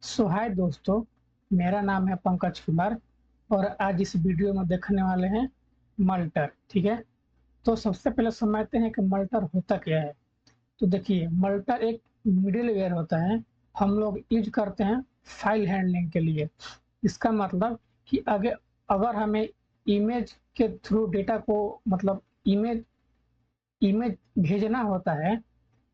सो हाय दोस्तों, मेरा नाम है पंकज कुमार और आज इस वीडियो में देखने वाले हैं मल्टर। ठीक है, तो सबसे पहले समझते हैं कि मल्टर होता क्या है। तो देखिए, मल्टर एक मिडिलवेयर होता है। हम लोग यूज करते हैं फाइल हैंडलिंग के लिए। इसका मतलब कि अगर अगर हमें इमेज के थ्रू डेटा को मतलब इमेज इमेज भेजना होता है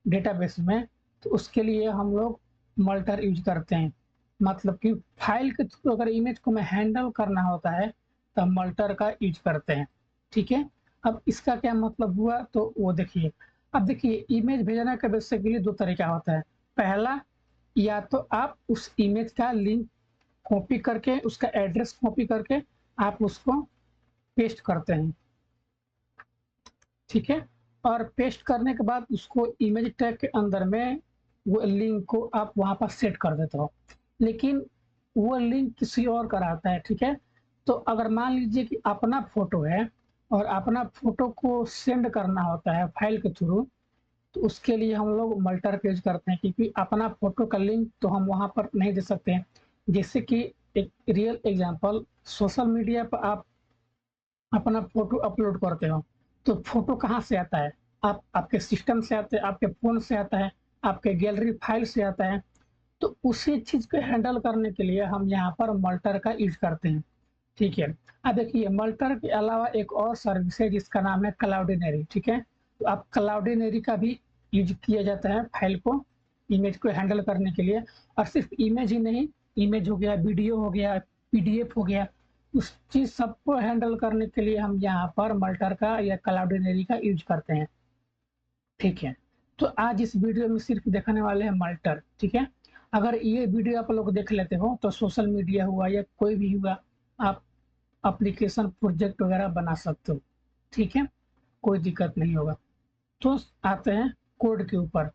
डेटाबेस में, तो उसके लिए हम लोग मल्टर यूज करते हैं। मतलब कि फाइल के थ्रू अगर इमेज को हमें हैंडल करना होता है तो हम मल्टर का यूज करते हैं। ठीक है, अब इसका क्या मतलब हुआ तो वो देखिए। अब देखिए, इमेज भेजना का बेसिकली दो तरीका होता है। पहला, या तो आप उस इमेज का लिंक कॉपी करके, उसका एड्रेस कॉपी करके आप उसको पेस्ट करते हैं। ठीक है, और पेस्ट करने के बाद उसको इमेज टैग के अंदर में वो लिंक को आप वहां पर सेट कर देते हो, लेकिन वो लिंक किसी और का रहता है। ठीक है, तो अगर मान लीजिए कि अपना फोटो है और अपना फोटो को सेंड करना होता है फाइल के थ्रू, तो उसके लिए हम लोग मल्टर पेज करते हैं, क्योंकि अपना फोटो का लिंक तो हम वहां पर नहीं दे सकते हैं। जैसे कि एक रियल एग्जांपल, सोशल मीडिया पर आप अपना फोटो अपलोड करते हो, तो फोटो कहाँ से आता है? आप आपके सिस्टम से आता है, आपके फ़ोन से आता है, आपके गैलरी फाइल से आता है। तो उसी चीज़ को हैंडल करने के लिए हम यहाँ पर मल्टर का यूज़ करते हैं। ठीक है, अब देखिए, मल्टर के अलावा एक और सर्विस है जिसका नाम है क्लाउडिनरी। ठीक है, तो आप क्लाउडिनरी का भी यूज किया जाता है फाइल को, इमेज को हैंडल करने के लिए। और सिर्फ इमेज ही नहीं, इमेज हो गया, वीडियो हो गया, पीडीएफ हो गया, उस चीज सबको हैंडल करने के लिए हम यहाँ पर मल्टर का या क्लाउडिनरी का यूज करते हैं। ठीक है, तो आज इस वीडियो में सिर्फ देखने वाले हैं मल्टर। ठीक है, अगर ये वीडियो आप लोग देख लेते हो तो सोशल मीडिया हुआ या कोई भी हुआ, आप एप्लीकेशन प्रोजेक्ट वगैरह बना सकते हो। ठीक है, कोई दिक्कत नहीं होगा। तो आते हैं कोड के ऊपर।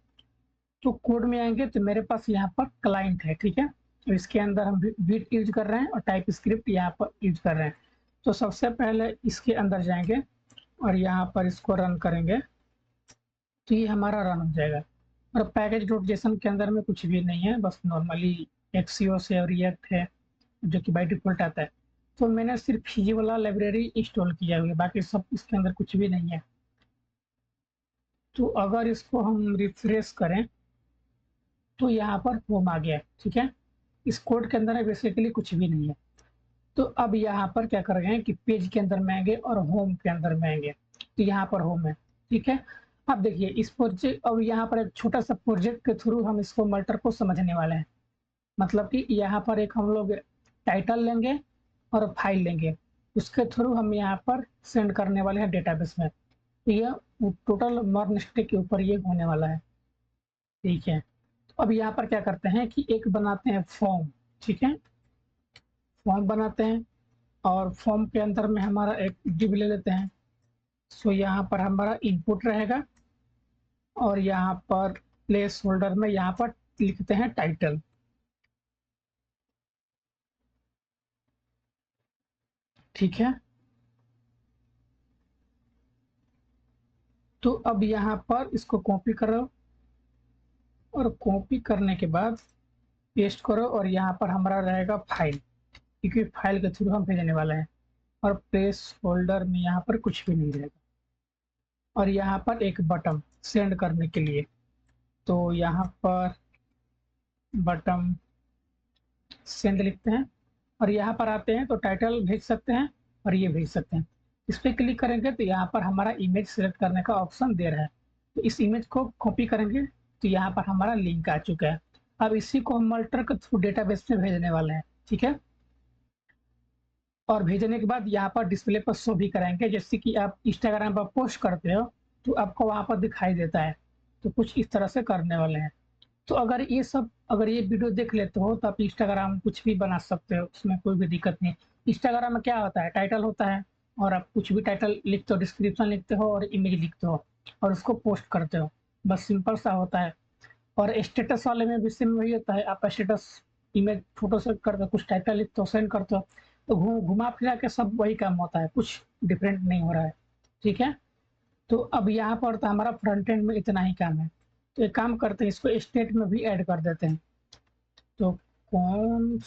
तो कोड में आएंगे तो मेरे पास यहाँ पर क्लाइंट है। ठीक है, तो इसके अंदर हम बिट यूज कर रहे हैं और टाइप स्क्रिप्ट यहाँ पर यूज कर रहे हैं। तो सबसे पहले इसके अंदर जाएंगे और यहाँ पर इसको रन करेंगे, तो ये हमारा रन हो जाएगा। और पैकेज डॉट जेसन के अंदर में कुछ भी नहीं है, बस नॉर्मली एक्सियोस है और रिएक्ट है जो कि बाय डिफॉल्ट आता है। तो मैंने सिर्फ ये वाला लाइब्रेरी इंस्टॉल किया हुआ है, बाकी सब इसके अंदर कुछ भी नहीं है। तो अगर इसको हम रिफ्रेश करें तो यहाँ पर होम आ गया। ठीक है, इस कोड के अंदर बेसिकली कुछ भी नहीं है। तो अब यहाँ पर क्या कर रहे हैं कि पेज के अंदर में आएंगे और होम के अंदर में आएंगे, तो यहाँ पर होम है। ठीक है, अब देखिए इस प्रोजेक्ट, अब यहाँ पर एक छोटा सा प्रोजेक्ट के थ्रू हम इसको मल्टर को समझने वाले हैं। मतलब कि यहाँ पर एक हम लोग टाइटल लेंगे और फाइल लेंगे, उसके थ्रू हम यहाँ पर सेंड करने वाले हैं डेटाबेस में। तो यह टोटल मर्ज स्टैक के ऊपर ये होने वाला है। ठीक है, तो अब यहाँ पर क्या करते हैं कि एक बनाते हैं फॉर्म। ठीक है, फॉर्म बनाते हैं और फॉर्म के अंदर में हमारा एक डिव ले लेते हैं। सो यहाँ पर हमारा इनपुट रहेगा और यहाँ पर प्लेस होल्डर में यहाँ पर लिखते हैं टाइटल। ठीक है, तो अब यहाँ पर इसको कॉपी करो और कॉपी करने के बाद पेस्ट करो और यहाँ पर हमारा रहेगा फाइल, क्योंकि फाइल के थ्रू हम भेजने वाले हैं। और प्लेस होल्डर में यहाँ पर कुछ भी नहीं रहेगा और यहाँ पर एक बटन सेंड करने के लिए, तो यहाँ पर बटन सेंड लिखते हैं और यहाँ पर आते हैं तो टाइटल भेज सकते हैं और ये भेज सकते हैं। इस पर क्लिक करेंगे तो यहाँ पर हमारा इमेज सेलेक्ट करने का ऑप्शन दे रहा है, तो इस इमेज को कॉपी करेंगे तो यहाँ पर हमारा लिंक आ चुका है। अब इसी को हम मल्टर के थ्रू डेटाबेस में भेजने वाले हैं। ठीक है, और भेजने के बाद यहाँ पर डिस्प्ले पर शो भी कराएंगे, जैसे कि आप इंस्टाग्राम पर पोस्ट करते हो तो आपको वहाँ पर दिखाई देता है। तो कुछ इस तरह से करने वाले हैं। तो अगर ये वीडियो देख लेते हो तो आप इंस्टाग्राम कुछ भी बना सकते हो, उसमें कोई भी दिक्कत नहीं। इंस्टाग्राम में क्या होता है, टाइटल होता है और आप कुछ भी टाइटल लिखते हो, डिस्क्रिप्शन लिखते हो और इमेज लिखते हो और उसको पोस्ट करते हो, बस सिंपल सा होता है। और स्टेटस वाले में भी सेम वही होता है, आप स्टेटस इमेज फोटो से करके कुछ टाइटल लिखते हो, सेंड करते हो, तो घुमा फिरा के सब वही काम होता है, कुछ डिफरेंट नहीं हो रहा है। ठीक है, तो अब यहाँ पर तो हमारा फ्रंट एंड में इतना ही काम है। तो एक काम करते हैं, इसको स्टेट में भी ऐड कर देते हैं। तो कौन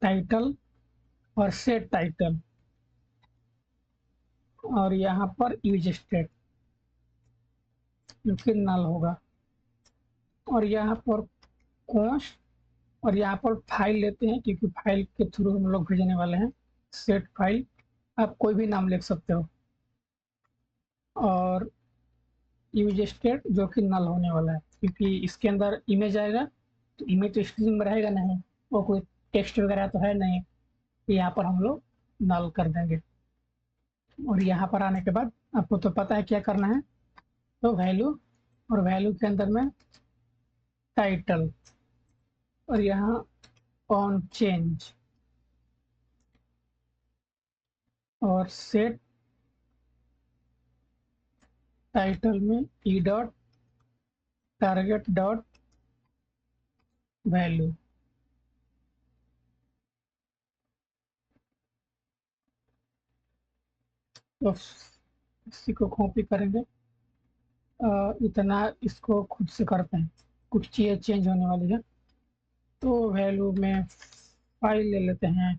टाइटल और सेट टाइटल, और यहाँ पर यूज स्टेट जो कि नल होगा, और यहाँ पर कॉन्स्ट, और यहाँ पर फाइल लेते हैं क्योंकि फाइल के थ्रू हम लोग भेजने वाले हैं। सेट फाइल, आप कोई भी नाम लिख सकते हो, और यूज स्टेट जो कि नल होने वाला है क्योंकि इसके अंदर इमेज आएगा, तो इमेज तो स्ट्रिंग में रहेगा नहीं, वो कोई टेक्स्ट वगैरह तो है नहीं, तो यहाँ पर हम लोग नल कर देंगे। और यहाँ पर आने के बाद आपको तो पता है क्या करना है, तो वैल्यू, और वैल्यू के अंदर में टाइटल, और यहाँ ऑन चेंज, और सेट टाइटल में E dot target dot value. तो इसी को कॉपी करेंगे, इतना इसको खुद से करते हैं, कुछ चीज़ें चेंज होने वाली है, तो वैल्यू में फाइल ले लेते हैं,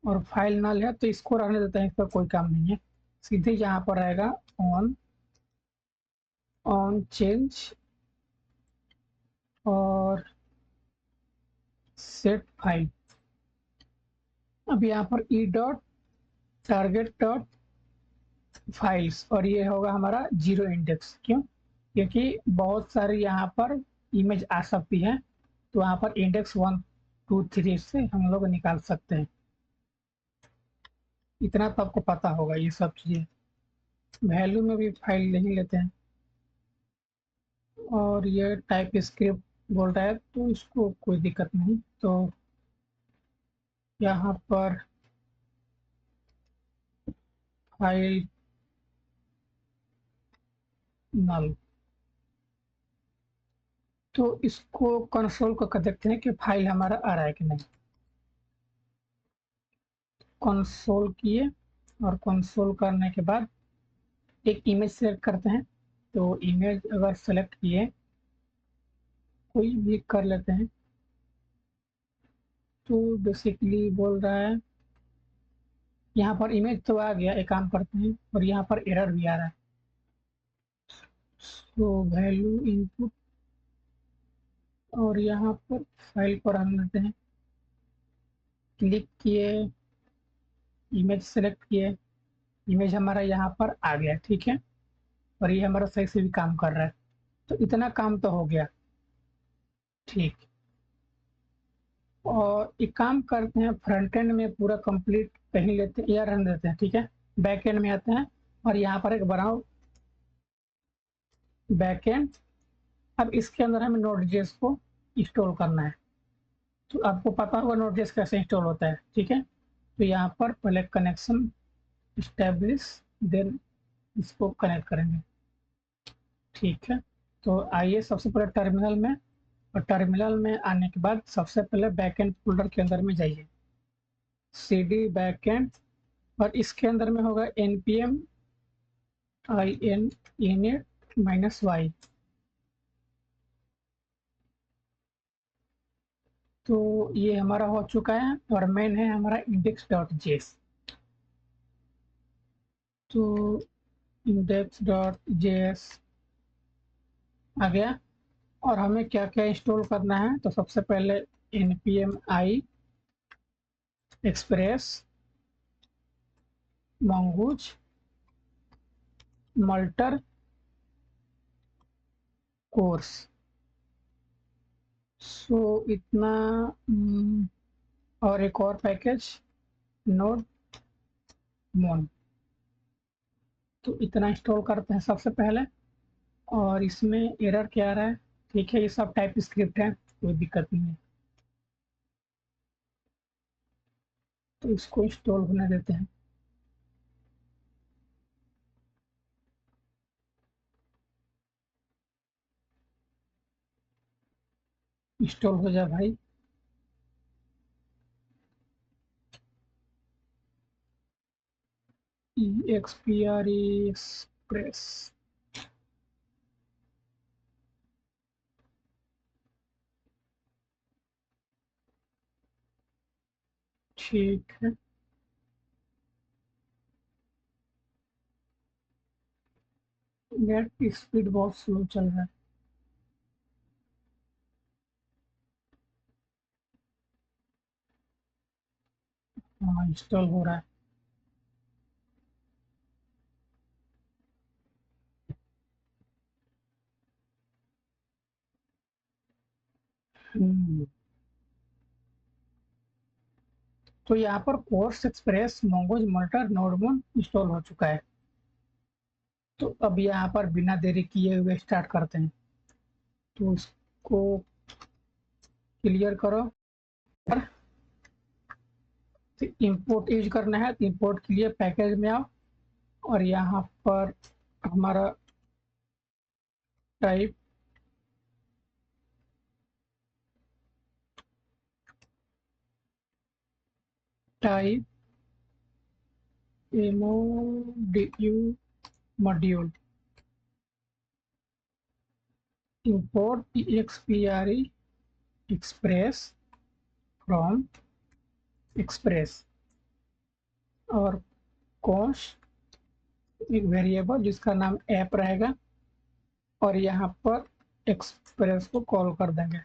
और फाइल नल है तो इसको रहने देते हैं, इसका कोई काम नहीं है, सीधे यहाँ पर आएगा ऑन ऑन चेंज और सेट फाइल। अब यहाँ पर E dot target dot files, और ये होगा हमारा जीरो इंडेक्स। क्यों? क्योंकि बहुत सारी यहाँ पर इमेज आ सकती है, तो वहाँ पर इंडेक्स 1 2 3 से हम लोग निकाल सकते हैं। इतना तो आपको पता होगा ये सब चीज़ें। वैल्यू में भी फाइल नहीं लेते हैं, और ये टाइप स्क्रिप्ट बोल रहा है तो इसको कोई दिक्कत नहीं, तो यहाँ पर फाइल नल, तो इसको कंसोल को कर देखते हैं कि फाइल हमारा आ रहा है कि नहीं। कंसोल किए, और कंसोल करने के बाद एक इमेज सेलेक्ट करते हैं, तो इमेज अगर सेलेक्ट किए, कोई भी कर लेते हैं, तो बेसिकली बोल रहा है यहाँ पर इमेज तो आ गया, एक काम करते हैं, और यहाँ पर एरर भी आ रहा है, तो वैल्यू इनपुट, और यहाँ पर फाइल पर हम लेते हैं, क्लिक किए, इमेज सेलेक्ट किए, इमेज हमारा यहाँ पर आ गया, ठीक है, और ये हमारा सही से भी काम कर रहा है, तो इतना काम तो हो गया। ठीक, और एक काम करते हैं, फ्रंट एंड में पूरा कंप्लीट कहीं लेते हैं या रन देते हैं, ठीक है, बैक एंड में आते हैं, और यहाँ पर एक बनाओ बैक एंड। अब इसके अंदर हमें नोड.जेएस को इंस्टॉल करना है, तो आपको पता होगा नोड.जेएस कैसे इंस्टॉल होता है, ठीक है, तो यहाँ पर पहले कनेक्शन इस्टेब्लिश, देन इसको कनेक्ट करेंगे, ठीक है। तो आइए सबसे पहले टर्मिनल में, और टर्मिनल में आने के बाद सबसे पहले बैकएंड फोल्डर के अंदर में जाइए, cd बैकएंड, और इसके अंदर में होगा npm init-y, तो ये हमारा हो चुका है, और मेन है हमारा index.js, तो index.js आ गया। और हमें क्या क्या इंस्टॉल करना है, तो सबसे पहले npm i express mongoose multer cors, so इतना, और एक और पैकेज नोड मोन, तो इतना इंस्टॉल करते हैं सबसे पहले। और इसमें एरर क्या आ रहा है, ठीक है, ये सब टाइप स्क्रिप्ट है, कोई दिक्कत नहीं है, तो इसको इंस्टॉल होने देते हैं। इंस्टॉल हो जाए भाई, EXPRE एक्सप्रेस, ठीक है। नेट स्पीड बहुत स्लो चल रहा है। हाँ, इंस्टॉल हो रहा है। तो यहाँ पर cors express mongoose multer nodemon install हो चुका है। तो अब यहाँ पर बिना देरी किए हुए स्टार्ट करते हैं। तो इसको क्लियर करो। तो इंपोर्ट यूज करना है, तो इंपोर्ट के लिए पैकेज में आओ और यहाँ पर हमारा type type M O D U module import एक्सपीआरई एक्सप्रेस फ्रॉम एक्सप्रेस और कॉस्ट एक वेरिएबल जिसका नाम ऐप रहेगा और यहाँ पर एक्सप्रेस को कॉल कर देंगे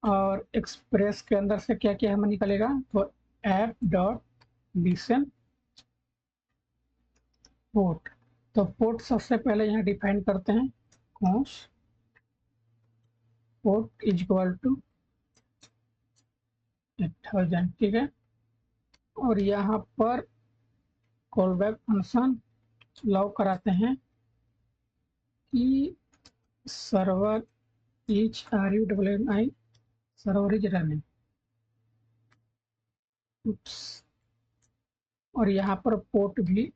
और एक्सप्रेस के अंदर से क्या क्या हमें निकलेगा, तो ऐप डॉट लिसन पोर्ट। तो पोर्ट सबसे पहले यहाँ डिफाइन करते हैं, const port is equal to 8000, ठीक है। और यहाँ पर कॉल बैक फंक्शन लॉग कराते हैं कि server is RUNNI server is running. और यहाँ पर पोर्ट भी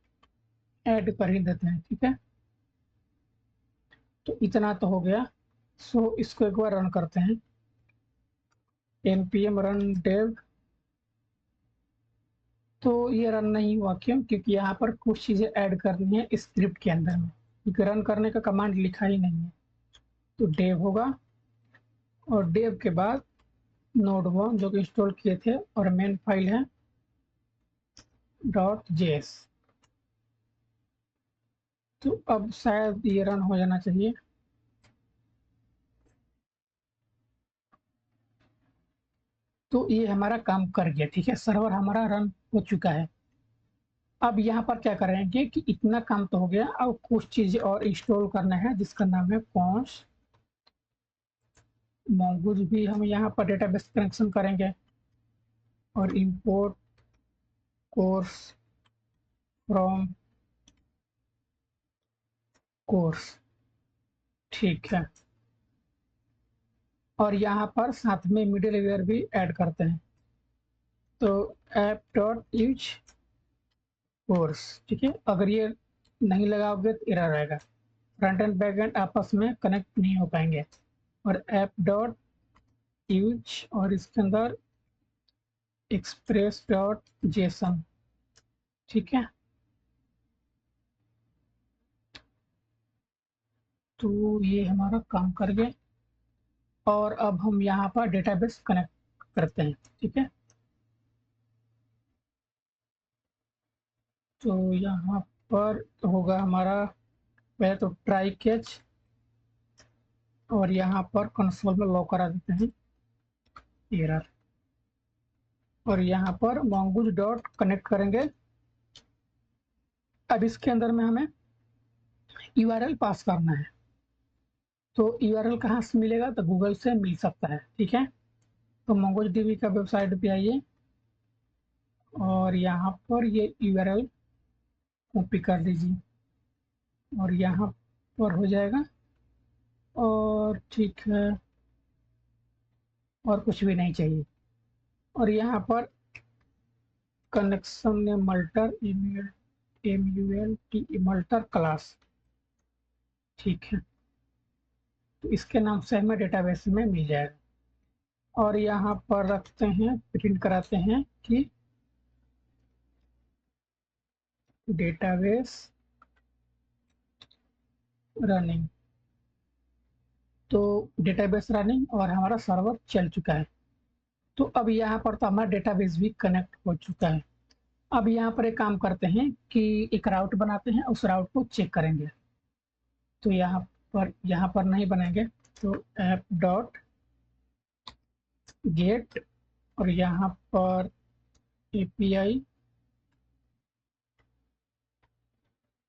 ऐड कर ही देते हैं, ठीक है। तो इतना तो हो गया। सो इसको एक बार रन करते हैं, npm run dev। तो ये रन नहीं हुआ, क्यों? क्योंकि यहाँ पर कुछ चीज़ें ऐड करनी है स्क्रिप्ट के अंदर में, क्योंकि रन करने का कमांड लिखा ही नहीं है। तो dev होगा और dev के बाद node1 जो कि इंस्टॉल किए थे और मेन फाइल है .js। तो अब शायद ये रन हो जाना चाहिए। तो ये हमारा काम कर गया, ठीक है, सर्वर हमारा रन हो चुका है। अब यहाँ पर क्या करेंगे कि इतना काम तो हो गया, अब कुछ चीज़ें और इंस्टॉल करना है जिसका नाम है कॉन्स मोंगोज। भी हम यहाँ पर डेटाबेस कनेक्शन करेंगे और इंपोर्ट कोर्स फ्रॉम कोर्स, ठीक है। और यहाँ पर साथ में मिडलवेयर भी ऐड करते हैं, तो ऐप डॉट यूज कोर्स, ठीक है। अगर ये नहीं लगाओगे तो एरर आएगा, फ्रंट एंड बैक एंड आपस में कनेक्ट नहीं हो पाएंगे। और ऐप डॉट यूज और इसके अंदर एक्सप्रेस डॉट जेसन, ठीक है। तो ये हमारा काम कर गया और अब हम यहाँ पर डेटाबेस कनेक्ट करते हैं, ठीक है। तो यहाँ पर होगा हमारा पहले तो ट्राई कैच और यहाँ पर कंसोल में लॉक करा देते हैं एरर। और यहाँ पर mongoose डॉट कनेक्ट करेंगे। अब इसके अंदर में हमें URL पास करना है। तो URL कहाँ से मिलेगा, तो गूगल से मिल सकता है, ठीक है। तो MongoDB का वेबसाइट पे आइए और यहाँ पर ये URL कॉपी कर दीजिए और यहाँ पर हो जाएगा और ठीक है, और कुछ भी नहीं चाहिए। और यहाँ पर कनेक्शन ने मल्टर MULT मल्टर क्लास, ठीक है। तो इसके नाम से हमें डेटाबेस में मिल जाएगा। और यहाँ पर रखते हैं, प्रिंट कराते हैं कि डेटाबेस रनिंग। तो डेटाबेस रनिंग और हमारा सर्वर चल चुका है। तो अब यहाँ पर तो हमारा डेटाबेस भी कनेक्ट हो चुका है। अब यहाँ पर एक काम करते हैं कि एक राउट बनाते हैं, उस राउट को चेक करेंगे। तो यहाँ पर नहीं बनाएंगे, तो ऐप डॉट गेट और यहाँ पर एपीआई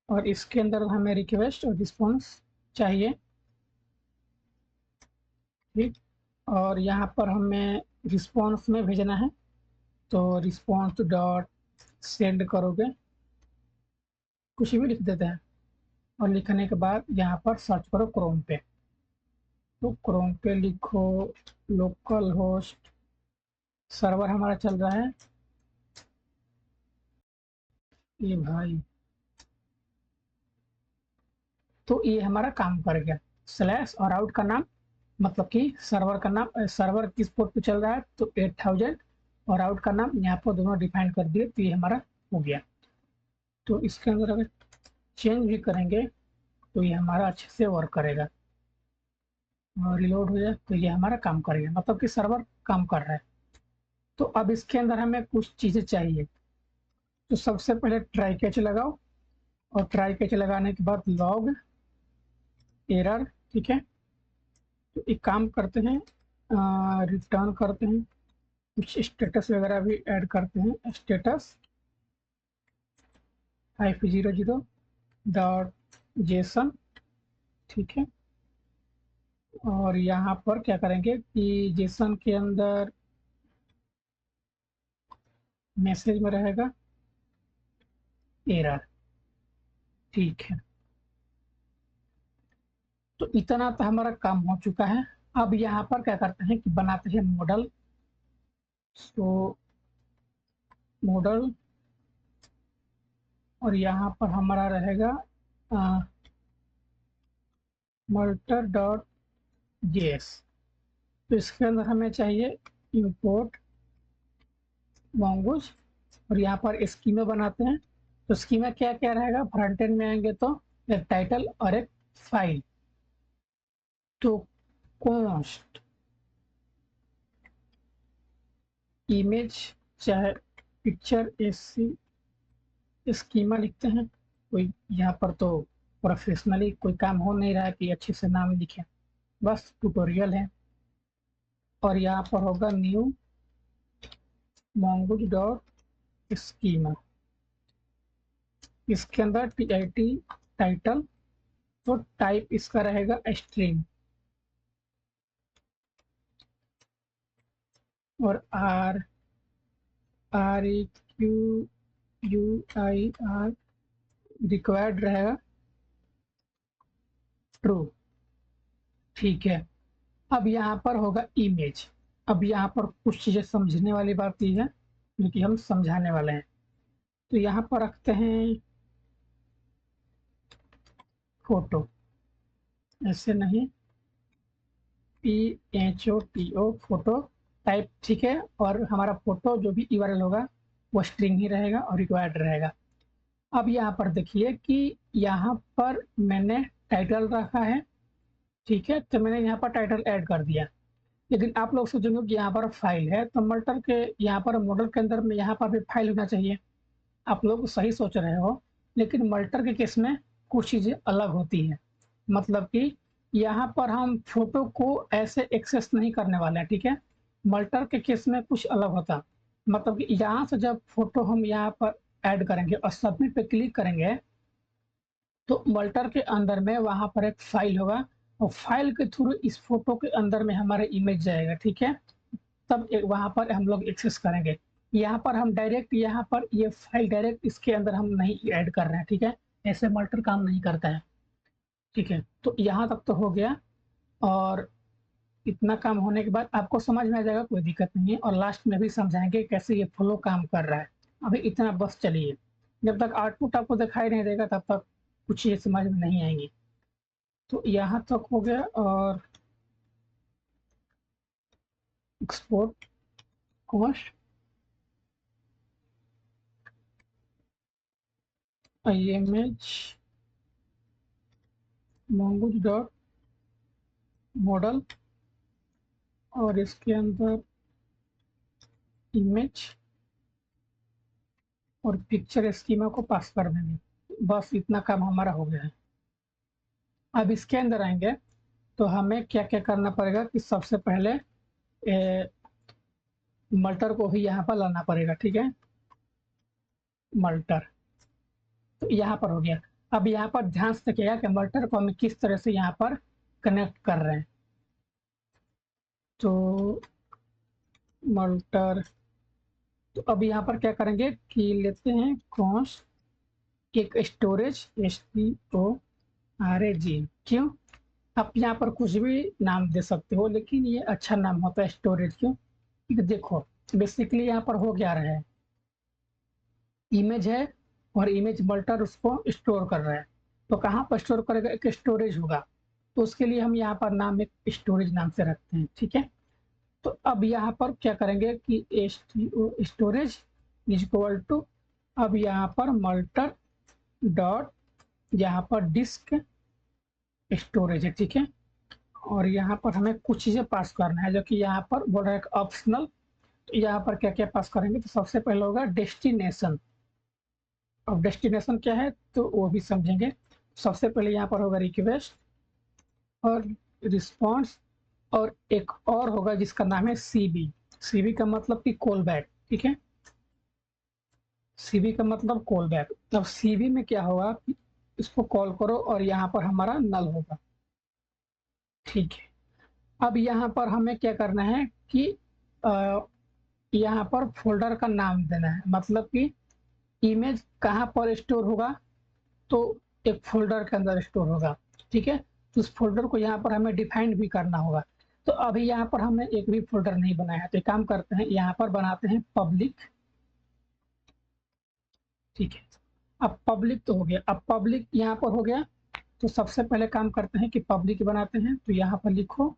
और इसके अंदर हमें रिक्वेस्ट और रिस्पॉन्स चाहिए, ठीक। और यहाँ पर हमें रिस्पॉन्स में भेजना है, तो रिस्पॉन्स डॉट सेंड करोगे, कुछ भी लिख देते हैं और लिखने के बाद यहाँ पर सर्च करो क्रोम पे। तो क्रोम पे लिखो लोकल होस्ट सर्वर हमारा चल रहा है ये भाई। तो ये हमारा काम कर गया। स्लैश और आउट का नाम, मतलब कि सर्वर का नाम, सर्वर किस पोर्ट पे चल रहा है तो 8000, और आउट का नाम यहाँ पर दोनों डिफाइन कर दिए, तो ये हमारा हो गया। तो इसके अंदर अगर चेंज भी करेंगे तो ये हमारा अच्छे से वर्क करेगा और रिलोड हो जाए तो ये हमारा काम करेगा, मतलब कि सर्वर काम कर रहा है। तो अब इसके अंदर हमें कुछ चीज़ें चाहिए। तो सबसे पहले ट्राई कैच लगाओ और ट्राई कैच लगाने के बाद लॉग एरर, ठीक है। तो एक काम करते हैं, रिटर्न करते हैं, कुछ स्टेटस वगैरह भी ऐड करते हैं। स्टेटस -00 डॉट जेसन, ठीक है। और यहाँ पर क्या करेंगे कि जेसन के अंदर मैसेज में रहेगा एरर, ठीक है। तो इतना तो हमारा काम हो चुका है। अब यहाँ पर क्या करते हैं कि बनाते हैं मॉडल। तो मॉडल और यहाँ पर हमारा रहेगा मल्टर डॉट जेएस। तो इसके अंदर हमें चाहिए इंपोर्ट mongoose और यहाँ पर स्कीमा बनाते हैं। तो स्कीमा क्या क्या रहेगा, फ्रंट एंड में आएंगे तो एक टाइटल और एक फाइल। तो कॉन्स्ट इमेज चाहे पिक्चर एसी स्कीमा लिखते हैं। कोई यहाँ पर तो प्रोफेशनली कोई काम हो नहीं रहा है कि अच्छे से नाम लिखें, बस ट्यूटोरियल है। और यहाँ पर होगा न्यू mongoose डॉट स्कीमा, इसके अंदर टी टाइटल, तो टाइप इसका रहेगा स्ट्रिंग और REQUIR रिक्वायर्ड रहेगा ट्रू, ठीक है। अब यहाँ पर होगा इमेज। अब यहाँ पर कुछ चीज़ें समझने वाली बात ये है जो कि हम समझाने वाले हैं। तो यहाँ पर रखते हैं फोटो, ऐसे नहीं PHOTO फोटो टाइप, ठीक है। और हमारा फोटो जो भी URL होगा वो स्ट्रिंग ही रहेगा और रिक्वायर्ड रहेगा। अब यहाँ पर देखिए कि यहाँ पर मैंने टाइटल रखा है, ठीक है। तो मैंने यहाँ पर टाइटल ऐड कर दिया, लेकिन आप लोग सोचेंगे कि यहाँ पर फाइल है तो मल्टर के यहाँ पर मॉडल के अंदर में यहाँ पर भी फाइल होना चाहिए। आप लोग सही सोच रहे हो, लेकिन मल्टर के केस में कुछ चीज़ें अलग होती हैं। मतलब कि यहाँ पर हम फोटो को ऐसे एक्सेस नहीं करने वाले हैं, ठीक है। मल्टर के केस में कुछ अलग होता, मतलब कि यहाँ से जब फोटो हम यहाँ पर ऐड करेंगे और सबमिट पे क्लिक करेंगे तो मल्टर के अंदर में वहाँ पर एक फाइल होगा और फाइल के थ्रू इस फोटो के अंदर में हमारे इमेज जाएगा, ठीक है। तब वहाँ पर हम लोग एक्सेस करेंगे। यहाँ पर हम डायरेक्ट यहाँ पर ये फाइल डायरेक्ट इसके अंदर हम नहीं ऐड कर रहे हैं, ठीक है। ऐसे मल्टर काम नहीं करता है, ठीक है। तो यहाँ तक तो हो गया और इतना काम होने के बाद आपको समझ में आ जाएगा, कोई दिक्कत नहीं है। और लास्ट में भी समझाएंगे कैसे ये फ्लो काम कर रहा है। अभी इतना बस चलिए, जब तक आउटपुट आपको दिखाई नहीं देगा तब तक कुछ ये समझ में नहीं आएंगी। तो यहाँ तक हो गया। और export cost IMG mongoose dot model और इसके अंदर इमेज और पिक्चर स्कीमा को पास कर देंगे। बस इतना काम हमारा हो गया है। अब इसके अंदर आएंगे तो हमें क्या क्या करना पड़ेगा कि सबसे पहले मल्टर को ही यहाँ पर लाना पड़ेगा, ठीक है। मल्टर तो यहाँ पर हो गया। अब यहाँ पर ध्यान से देखिएगा कि मल्टर को हम किस तरह से यहाँ पर कनेक्ट कर रहे हैं। तो मल्टर तो अब यहाँ पर क्या करेंगे कि लेते हैं कॉन्स्ट एक स्टोरेज STORAG। क्यों? आप यहाँ पर कुछ भी नाम दे सकते हो, लेकिन ये अच्छा नाम होता है स्टोरेज। क्यों? क्योंकि देखो बेसिकली यहाँ पर हो क्या रहा है, इमेज है और इमेज मल्टर उसको स्टोर कर रहा है। तो कहाँ पर स्टोर करेगा? एक स्टोरेज होगा, तो उसके लिए हम यहाँ पर नाम एक स्टोरेज नाम से रखते हैं, ठीक है। तो अब यहाँ पर क्या करेंगे कि स्टोरेज इज इक्वल टू, अब यहाँ पर मल्टर डॉट यहाँ पर डिस्क स्टोरेज है, ठीक है। और यहाँ पर हमें कुछ चीज़ें पास करना है जो कि यहाँ पर बोल रहा है ऑप्शनल। तो यहाँ पर क्या क्या पास करेंगे? तो सबसे पहले होगा डेस्टिनेशन। अब डेस्टिनेशन क्या है तो वो भी समझेंगे। सबसे पहले यहाँ पर होगा रिक्वेस्ट और रिस्पॉन्स, और एक और होगा जिसका नाम है CB। CB का मतलब कि कॉल बैक, ठीक है। CB का मतलब कॉल बैक। अब CB में क्या होगा कि इसको कॉल करो और यहाँ पर हमारा नल होगा, ठीक है। अब यहाँ पर हमें क्या करना है कि यहाँ पर फोल्डर का नाम देना है, मतलब कि इमेज कहाँ पर स्टोर होगा, तो एक फोल्डर के अंदर स्टोर होगा, ठीक है। तो उस फोल्डर को यहाँ पर हमें डिफाइन भी करना होगा। तो अभी यहाँ पर हमने एक भी फोल्डर नहीं बनाया है, तो एक काम करते हैं यहाँ पर बनाते हैं पब्लिक, ठीक है। अब पब्लिक तो हो गया, अब पब्लिक यहाँ पर हो गया। तो सबसे पहले काम करते हैं कि पब्लिक बनाते हैं। तो यहाँ पर लिखो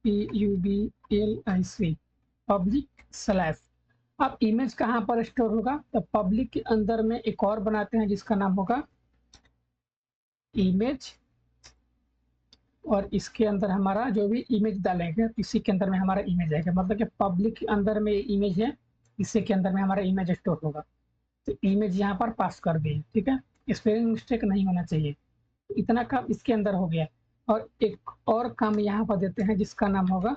PUBLIC पब्लिक स्लैश। अब इमेज कहाँ पर स्टोर होगा? तो पब्लिक के अंदर में एक और बनाते हैं जिसका नाम होगा इमेज, और इसके अंदर हमारा जो भी इमेज डालेंगे इसी के अंदर में हमारा इमेज आएगा। मतलब कि पब्लिक के अंदर में इमेज है, इसी के अंदर में हमारा इमेज स्टोर होगा। तो इमेज यहाँ पर पास कर दिए, ठीक है। स्पेलिंग मिस्टेक नहीं होना चाहिए। इतना काम इसके अंदर हो गया। और एक और काम यहाँ पर देते हैं जिसका नाम होगा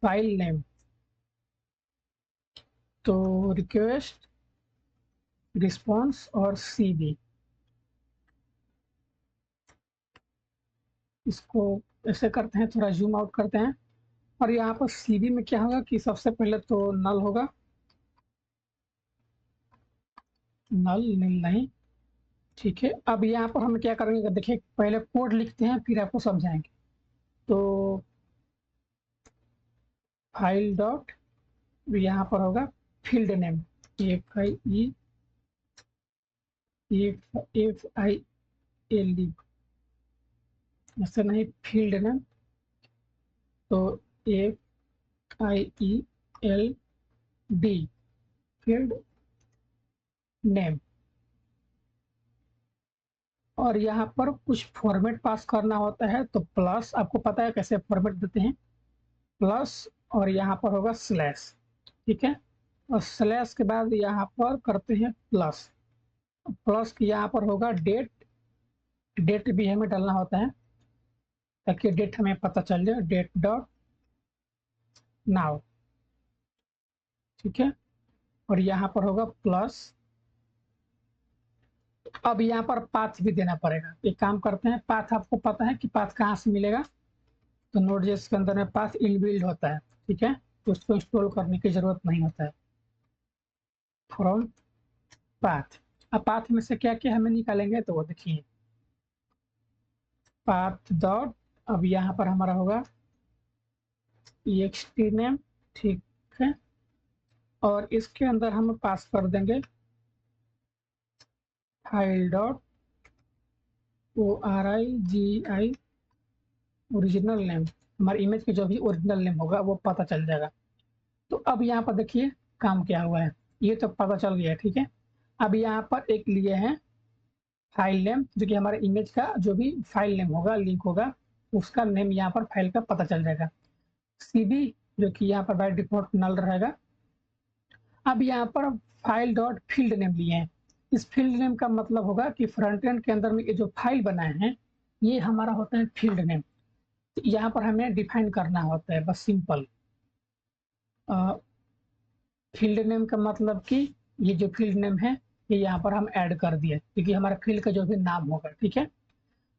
फाइल नेम। तो रिक्वेस्ट, रिस्पॉन्स और CB, इसको ऐसे करते हैं, थोड़ा जूम आउट करते हैं। और यहाँ पर CB में क्या होगा कि सबसे पहले तो नल होगा, नल नहीं, ठीक है। अब यहाँ पर हम क्या करेंगे, देखिए पहले कोड लिखते हैं फिर आपको समझाएंगे। तो फाइल डॉट यहाँ पर होगा फील्ड नेम, FILD, ऐसे नहीं फील्ड नेम। तो FIELD फील्ड नेम। और यहाँ पर कुछ फॉर्मेट पास करना होता है, तो प्लस, आपको पता है कैसे फॉर्मेट देते हैं, प्लस और यहाँ पर होगा स्लैश, ठीक है। और स्लैश के बाद यहाँ पर करते हैं प्लस, प्लस की यहाँ पर होगा डेट, डेट भी हमें डालना होता है ताकि डेट हमें पता चल जाए, डेट डॉट नाउ, ठीक है। और यहाँ पर होगा प्लस। अब यहाँ पर पाथ भी देना पड़ेगा। एक काम करते हैं, पाथ आपको पता है कि पाथ कहाँ से मिलेगा? तो नोड.js के अंदर में पाथ इनबिल्ड होता है, ठीक है। तो उसको इंस्टॉल करने की जरूरत नहीं होता है। फ्रॉम पाथ, अब पाथ में से क्या क्या हमें निकालेंगे तो वो देखिए, पाथ डॉट, अब यहाँ पर हमारा होगा ext नेम, ठीक है। और इसके अंदर हम पास कर देंगे file dot ORIGI original name, हमारे इमेज की जो भी ओरिजिनल नेम होगा वो पता चल जाएगा। तो अब यहाँ पर देखिए काम क्या हुआ है, ये तो पता चल गया है, ठीक है। अब यहाँ पर एक लिए हैं फाइल नेम, जो कि हमारे इमेज का जो भी फाइल नेम होगा, लिंक होगा, उसका नेम यहाँ पर फाइल का पता चल जाएगा। CB जो कि यहाँ पर बाय डिफॉल्ट नल रहेगा। अब यहाँ पर फाइल डॉट फील्ड नेम लिए हैं। इस फील्ड नेम का मतलब होगा कि फ्रंट एंड के अंदर में ये जो फाइल बनाए हैं ये हमारा होता है फील्ड नेम। तो यहाँ पर हमें डिफाइन करना होता है बस सिंपल। फील्ड नेम का मतलब कि ये जो फील्ड नेम है ये यहाँ पर हम ऐड कर दिए क्योंकि हमारा फील्ड का जो भी नाम होगा, ठीक है।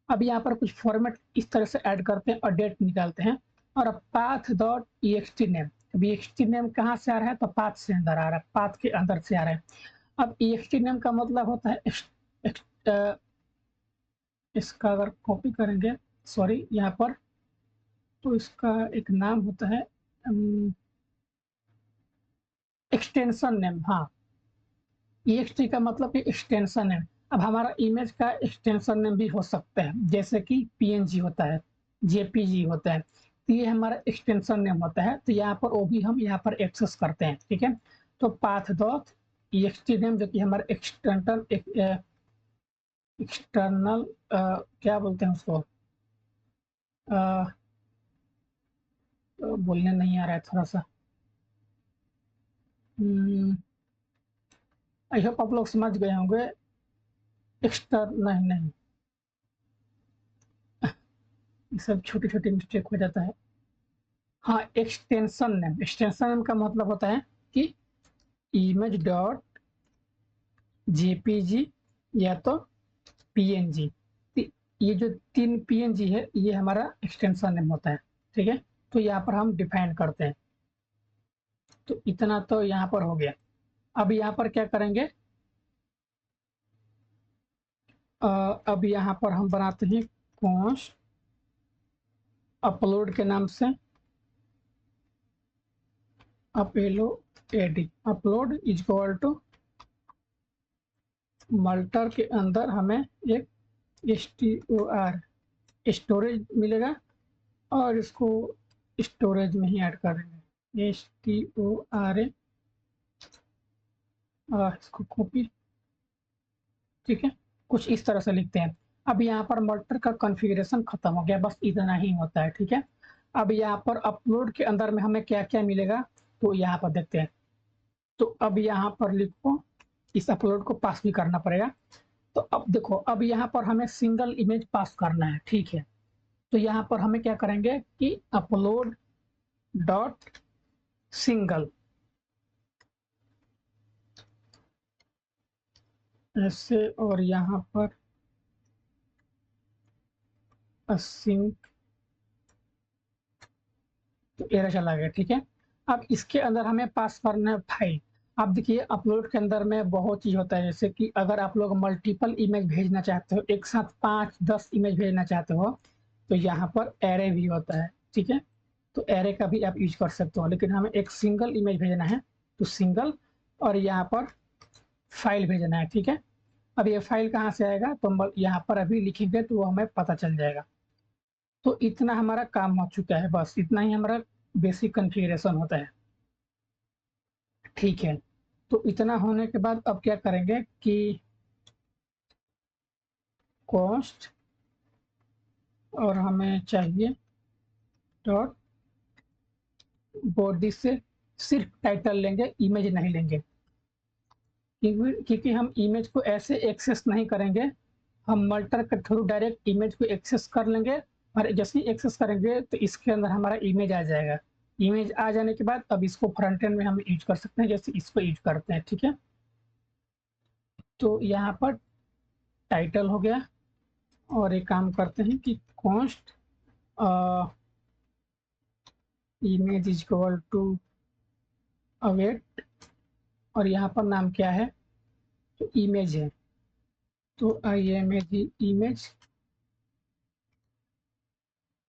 अब यहाँ पर कुछ फॉर्मेट इस तरह से ऐड करते हैं और डेट निकालते हैं। और अब पाथ डॉट ext नेम, अब ext नेम कहाँ से आ रहा है तो पाथ से अंदर आ रहा है, पाथ के अंदर से आ रहा है। अब ext नेम का मतलब होता है इसका अगर कॉपी करेंगे, सॉरी यहाँ पर, तो इसका एक नाम होता है एक्सटेंशन नेम। हाँ, ext का मतलब कि एक्सटेंशन है। अब हमारा इमेज का एक्सटेंशन नेम भी हो सकता है, जैसे कि png होता है, jpg होता है, तो ये हमारा एक्सटेंशन नेम होता है। तो यहाँ पर वो भी हम यहाँ पर एक्सेस करते हैं, ठीक है। तो पाथ डॉट ext नेम जो कि हमारा एक्सटर्नल क्या बोलते हैं उसको, बोलने नहीं आ रहा है थोड़ा सा। आई होप आप लोग समझ गए होंगे। नहीं नहीं, ये सब छोटी छोटी मिस्टेक हो जाता है। हाँ, एक्सटेंशन नेम, एक्सटेंशन नेम का मतलब होता है कि इमेज डॉट जेपीजी या तो पीएनजी, ये जो 3 पीएनजी है ये हमारा एक्सटेंशन नेम होता है, ठीक है। तो यहाँ पर हम डिफाइन करते हैं। तो इतना तो यहाँ पर हो गया। अब यहाँ पर क्या करेंगे, अब यहाँ पर हम बनाते हैं कॉन्स्ट अपलोड के नाम से, अपलोड इज इक्वल टू मल्टर के अंदर हमें एक str स्टोरेज मिलेगा और इसको स्टोरेज में ही ऐड कर देंगे stor, इसको कॉपी, ठीक है। कुछ इस तरह से लिखते हैं। अब यहाँ पर मल्टर का कॉन्फ़िगरेशन खत्म हो गया, बस इतना ही होता है, ठीक है। अब यहाँ पर अपलोड के अंदर में हमें क्या क्या मिलेगा तो यहाँ पर देखते हैं। तो अब यहाँ पर लिखो, इस अपलोड को पास भी करना पड़ेगा। तो अब देखो, अब यहाँ पर हमें सिंगल इमेज पास करना है, ठीक है। तो यहाँ पर हमें क्या करेंगे कि अपलोड डॉट सिंगल, ऐसे, और यहाँ पर असिंक, तो एरर चला गया, ठीक है। अब इसके अंदर हमें पास करना है फाइल। अब देखिए अपलोड के अंदर में बहुत चीज़ होता है, जैसे कि अगर आप लोग मल्टीपल इमेज भेजना चाहते हो, एक साथ 5-10 इमेज भेजना चाहते हो, तो यहाँ पर एरे भी होता है, ठीक है। तो एरे का भी आप यूज कर सकते हो, लेकिन हमें एक सिंगल इमेज भेजना है तो सिंगल, और यहाँ पर फाइल भेजना है, ठीक है। अब ये फाइल कहाँ से आएगा तो यहाँ पर अभी लिखेंगे तो वो हमें पता चल जाएगा। तो इतना हमारा काम हो चुका है, बस इतना ही हमारा बेसिक कॉन्फ़िगरेशन होता है, ठीक है। तो इतना होने के बाद अब क्या करेंगे कि कॉस्ट, और हमें चाहिए डॉट बॉडी से सिर्फ टाइटल लेंगे, इमेज नहीं लेंगे, क्योंकि हम इमेज को ऐसे एक्सेस नहीं करेंगे। हम मल्टर के थ्रू डायरेक्ट इमेज को एक्सेस कर लेंगे, और जैसे ही एक्सेस करेंगे तो इसके अंदर हमारा इमेज आ जाएगा। इमेज आ जाने के बाद अब इसको फ्रंट एंड में हम यूज कर सकते हैं, जैसे इसको यूज करते हैं, ठीक है। तो यहाँ पर टाइटल हो गया, और एक काम करते हैं कि const image is equal to await, और यहाँ पर नाम क्या है तो इमेज है, तो इमेज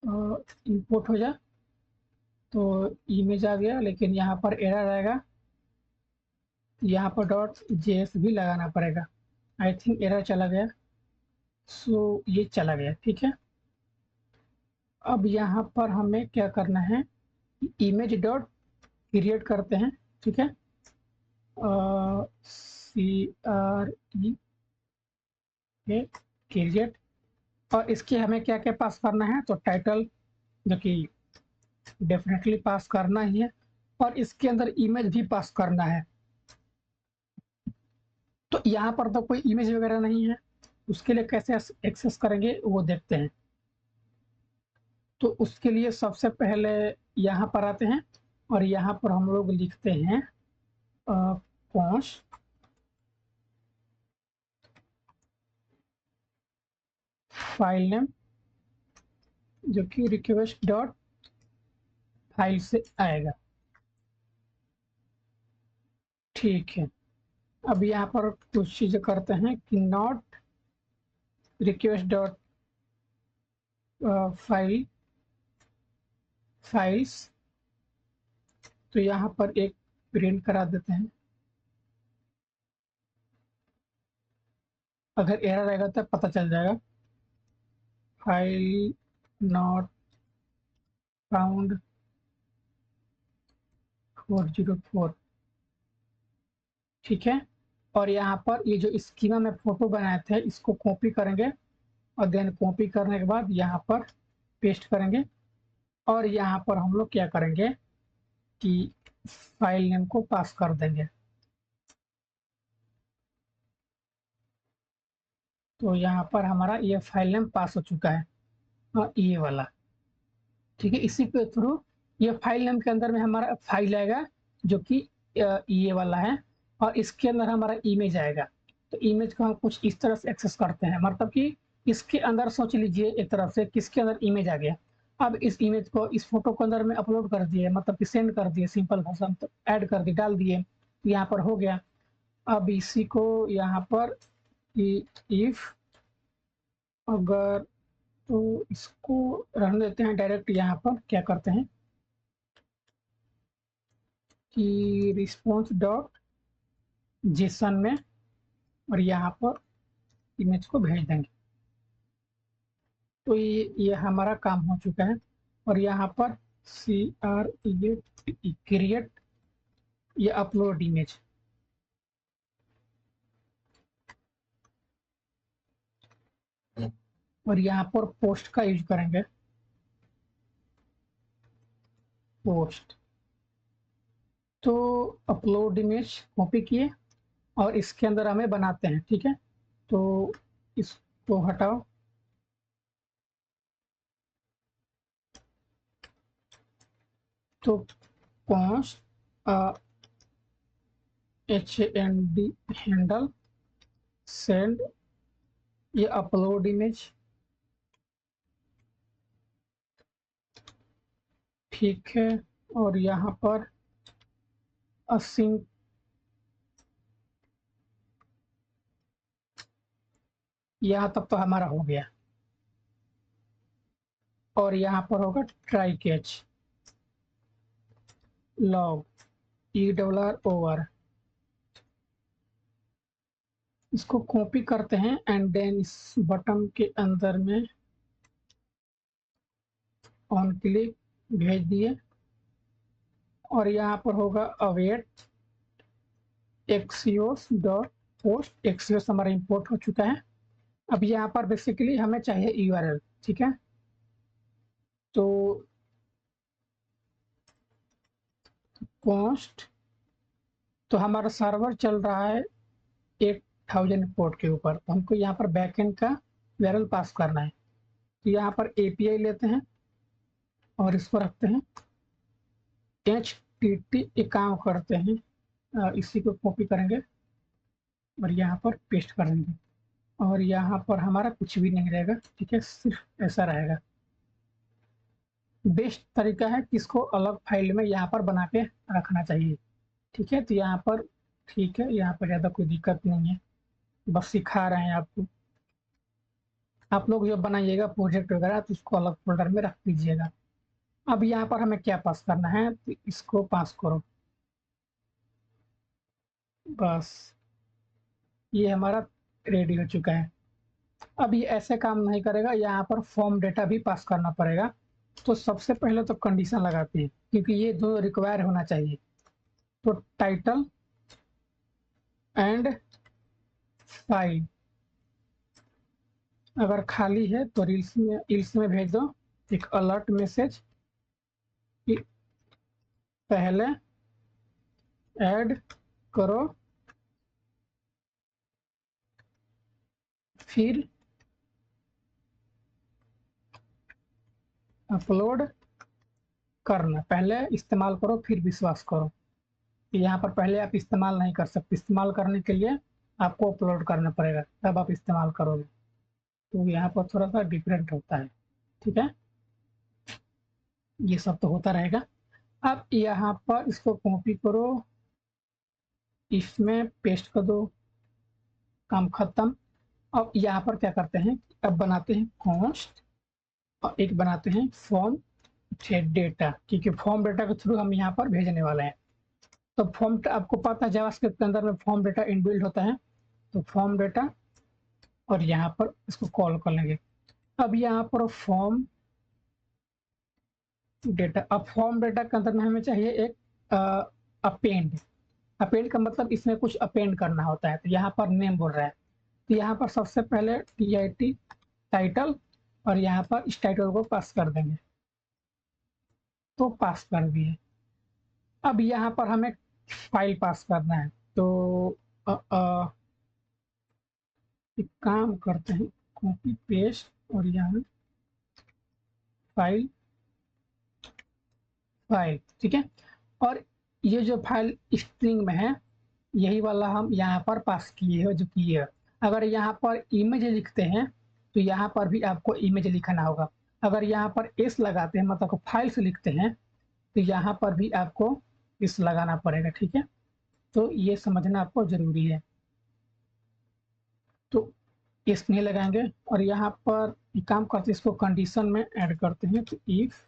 इंपोर्ट हो जा, तो इमेज आ गया, लेकिन यहाँ पर एरर आएगा, यहाँ पर डॉट जेएस भी लगाना पड़ेगा। आई थिंक एरर चला गया, सो ये चला गया, ठीक है। अब यहाँ पर हमें क्या करना है, इमेज डॉट क्रिएट करते हैं, ठीक है। क्रिएट, और इसके हमें क्या क्या पास करना है तो टाइटल, जो कि डेफिनेटली पास करना ही है, और इसके अंदर इमेज भी पास करना है। तो यहाँ पर तो कोई इमेज वगैरह नहीं है, उसके लिए कैसे एक्सेस करेंगे वो देखते हैं। तो उसके लिए सबसे पहले यहाँ पर आते हैं और यहाँ पर हम लोग लिखते हैं कॉन्स्ट फाइल नेम, जो कि रिक्वेस्ट डॉट फाइल से आएगा। ठीक है, अब यहाँ पर कुछ चीज़ें करते हैं कि not request dot file files, तो यहाँ पर एक प्रिंट करा देते हैं। अगर एरर आएगा तो पता चल जाएगा, फाइल नॉट फाउंड 404। ठीक है, और यहाँ पर ये जो स्कीमा में फोटो बनाए थे इसको कॉपी करेंगे, और देन कॉपी करने के बाद यहाँ पर पेस्ट करेंगे, और यहाँ पर हम लोग क्या करेंगे कि फाइल नेम को पास कर देंगे। तो यहाँ पर हमारा ये फाइल नेम पास हो चुका है, और ये वाला। ठीक है, इसी के थ्रू ये फाइल नेम के अंदर में हमारा फाइल आएगा जो कि ये वाला है, और इसके अंदर हमारा इमेज आएगा। तो इमेज को हम कुछ इस तरह से एक्सेस करते हैं, मतलब कि इसके अंदर सोच लीजिए एक तरफ से किसके अंदर इमेज आ गया। अब इस इमेज को इस फोटो के अंदर में अपलोड कर दिए, मतलब कि सेंड कर दिए, सिंपल भाषा में तो ऐड कर दिए, डाल दिए, यहाँ पर हो गया। अब इसी को यहाँ पर इफ अगर, तो इसको रहने देते हैं, डायरेक्ट यहाँ पर क्या करते हैं कि रिस्पॉन्स डॉट जेसन में, और यहाँ पर इमेज को भेज देंगे। तो ये हमारा काम हो चुका है, और यहाँ पर क्रिएट ये अपलोड इमेज, और यहाँ पर पोस्ट का यूज करेंगे, पोस्ट। तो अपलोड इमेज कॉपी किए और इसके अंदर हमें बनाते हैं। ठीक है, तो इसको हटाओ, तो कॉन्स्ट HND हैंडल सेंड ये अपलोड इमेज। ठीक है, और यहाँ पर असिंक, यहाँ तक तो हमारा हो गया, और यहाँ पर होगा ट्राई कैच लॉग ERR। इसको कॉपी करते हैं एंड देन इस बटन के अंदर में ऑन क्लिक भेज दिए, और यहाँ पर होगा await Axios dot post. Axios हमारा इंपोर्ट हो चुका है। अब यहाँ पर बेसिकली हमें चाहिए URL। ठीक है, तो कॉस्ट, तो हमारा सर्वर चल रहा है 8000 पोर्ट के ऊपर, तो हमको यहाँ पर बैकएंड का URL पास करना है। तो यहाँ पर API लेते हैं और इसको रखते हैं HTTP, एक काम करते हैं इसी को कॉपी करेंगे और यहाँ पर पेस्ट करेंगे, और यहाँ पर हमारा कुछ भी नहीं रहेगा। ठीक है, सिर्फ ऐसा रहेगा। बेस्ट तरीका है कि इसको अलग फाइल में यहाँ पर बना के रखना चाहिए। ठीक है, तो यहाँ पर ठीक है, यहाँ पर ज़्यादा कोई दिक्कत नहीं है, बस सिखा रहे हैं आपको। आप लोग जब बनाइएगा प्रोजेक्ट वगैरह तो उसको अलग फोल्डर में रख दीजिएगा। अब यहाँ पर हमें क्या पास करना है, तो इसको पास करो, बस ये हमारा रेडी हो चुका है। अब ये ऐसे काम नहीं करेगा, यहाँ पर फॉर्म डेटा भी पास करना पड़ेगा। तो सबसे पहले तो कंडीशन लगाते हैं, क्योंकि ये दोनों रिक्वायर होना चाहिए। तो टाइटल एंड फाइल अगर खाली है तो इल्स में भेज दो एक अलर्ट मैसेज कि पहले ऐड करो फिर अपलोड करना, पहले इस्तेमाल करो फिर विश्वास करो। यहाँ पर पहले आप इस्तेमाल नहीं कर सकते, इस्तेमाल करने के लिए आपको अपलोड करना पड़ेगा, तब आप इस्तेमाल करोगे। तो यहाँ पर थोड़ा सा डिफरेंट होता है, ठीक है। ये सब तो होता रहेगा। अब यहाँ पर इसको कॉपी करो, इसमें पेस्ट कर दो, काम खत्म। अब यहाँ पर क्या करते हैं, अब बनाते हैं कॉन्स्ट और एक बनाते हैं फॉर्म डेटा, क्योंकि फॉर्म डेटा के थ्रू हम यहाँ पर भेजने वाले हैं। तो फॉर्म आपको पता है जावास्क्रिप्ट के अंदर में फॉर्म डेटा इनबिल्ट होता है, तो फॉर्म डेटा और यहाँ पर इसको कॉल कर लेंगे। अब यहाँ पर फॉर्म डेटा, अब फॉर्म डेटा के अंदर में हमें चाहिए एक अपेंड। अपेंड का मतलब इसमें कुछ अपेंड करना होता है, तो यहाँ पर नेम बोल रहा है, तो यहाँ पर सबसे पहले tit टाइटल और यहाँ पर इस टाइटल को पास कर देंगे, तो पास कर दिए। अब यहाँ पर हमें फाइल पास करना है, तो एक काम करते हैं, कॉपी पेस्ट और यहाँ फाइल फाइल, ठीक है। और ये जो फाइल स्ट्रिंग में है, यही वाला हम यहाँ पर पास किए हैं, जो किए है। अगर यहाँ पर इमेज लिखते हैं तो यहाँ पर भी आपको इमेज लिखना होगा। अगर यहाँ पर एस लगाते हैं, मतलब फाइल से लिखते हैं, तो यहाँ पर भी आपको इस लगाना पड़ेगा, ठीक है। तो ये समझना आपको जरूरी है। तो इस नहीं लगाएंगे और यहाँ पर काम करते इसको कंडीशन में ऐड करते हैं, तो इफ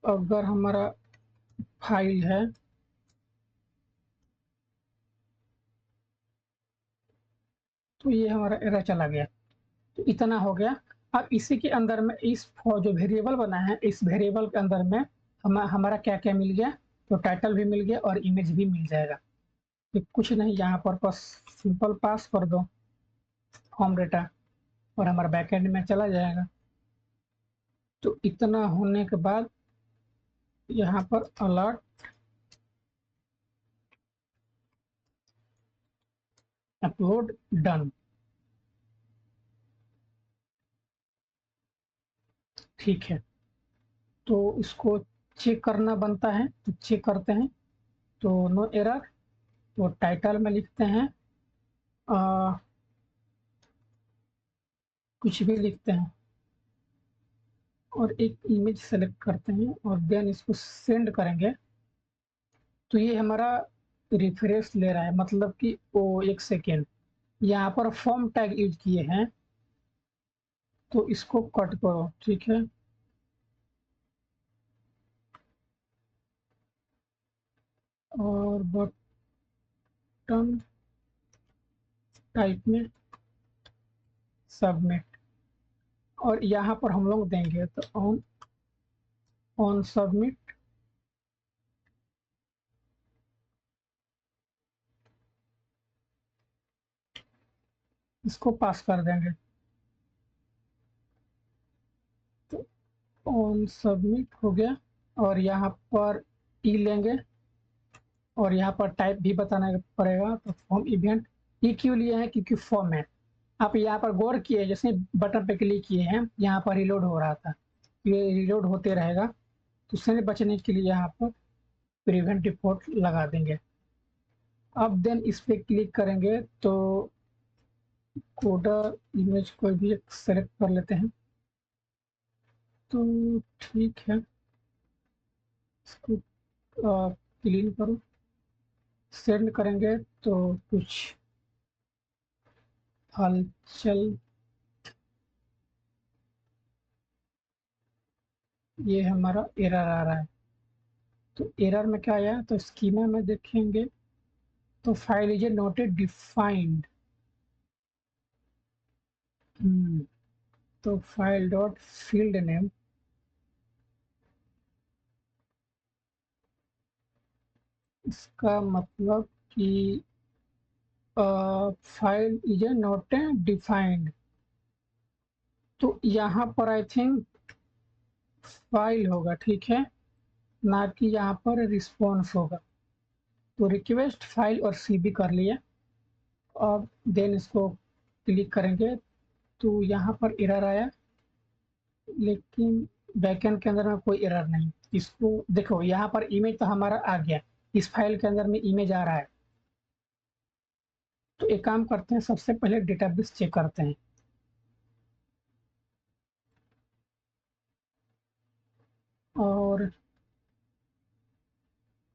अगर हमारा फाइल है तो ये हमारा एरर चला गया, तो इतना हो गया। अब इसी के अंदर में इस जो वेरिएबल बना है, इस वेरिएबल के अंदर में हमारा क्या क्या मिल गया, तो टाइटल भी मिल गया और इमेज भी मिल जाएगा। तो कुछ नहीं, यहाँ पर बस सिंपल पास कर दो फॉर्म डेटा और हमारा बैकएंड में चला जाएगा। तो इतना होने के बाद यहाँ पर अलर्ट अपलोड डन, ठीक है। तो इसको चेक करना बनता है, तो चेक करते हैं, तो नो एरर। तो टाइटल में लिखते हैं कुछ भी लिखते हैं और एक इमेज सेलेक्ट करते हैं और देन इसको सेंड करेंगे। तो ये हमारा रिफ्रेश ले रहा है, मतलब कि वो एक सेकेंड। यहाँ पर फॉर्म टैग यूज किए हैं, तो इसको कट करो, ठीक है। और बटन टाइप में सबमिट, और यहाँ पर हम लोग देंगे तो ऑन ऑन सबमिट, इसको पास कर देंगे। तो ऑन सबमिट हो गया और यहाँ पर ई लेंगे और यहाँ पर टाइप भी बताना पड़ेगा, तो फॉर्म इवेंट। ये क्यों लिए हैं, क्योंकि फॉर्म है। आप यहाँ पर गौर किए, जैसे बटन पे क्लिक किए हैं, यहाँ पर रिलोड हो रहा था, ये रिलोड होते रहेगा। तो उससे बचने के लिए यहाँ पर प्रिवेंट डिफॉल्ट लगा देंगे। अब देन इस पे क्लिक करेंगे तो कोडर इमेज कोई भी सेलेक्ट कर लेते हैं, तो ठीक है। इसको क्लीन करो, सेंड करेंगे तो कुछ हलचल, ये हमारा एरर आ रहा है। तो एरर में क्या आया, तो स्कीमा में देखेंगे तो file is not a defined, तो फाइल डॉट फील्ड नेम, इसका मतलब कि file is not a defined. तो यहाँ पर आई थिंक फाइल होगा, ठीक है, ना कि यहाँ पर रिस्पॉन्स होगा। तो रिक्वेस्ट फाइल और सीबी कर लिया। और देन इसको क्लिक करेंगे तो यहाँ पर एरर आया, लेकिन बैकएंड के अंदर में कोई एरर नहीं। इसको देखो, यहाँ पर इमेज तो हमारा आ गया, इस फाइल के अंदर में इमेज आ रहा है। तो एक काम करते हैं, सबसे पहले डेटाबेस चेक करते हैं। और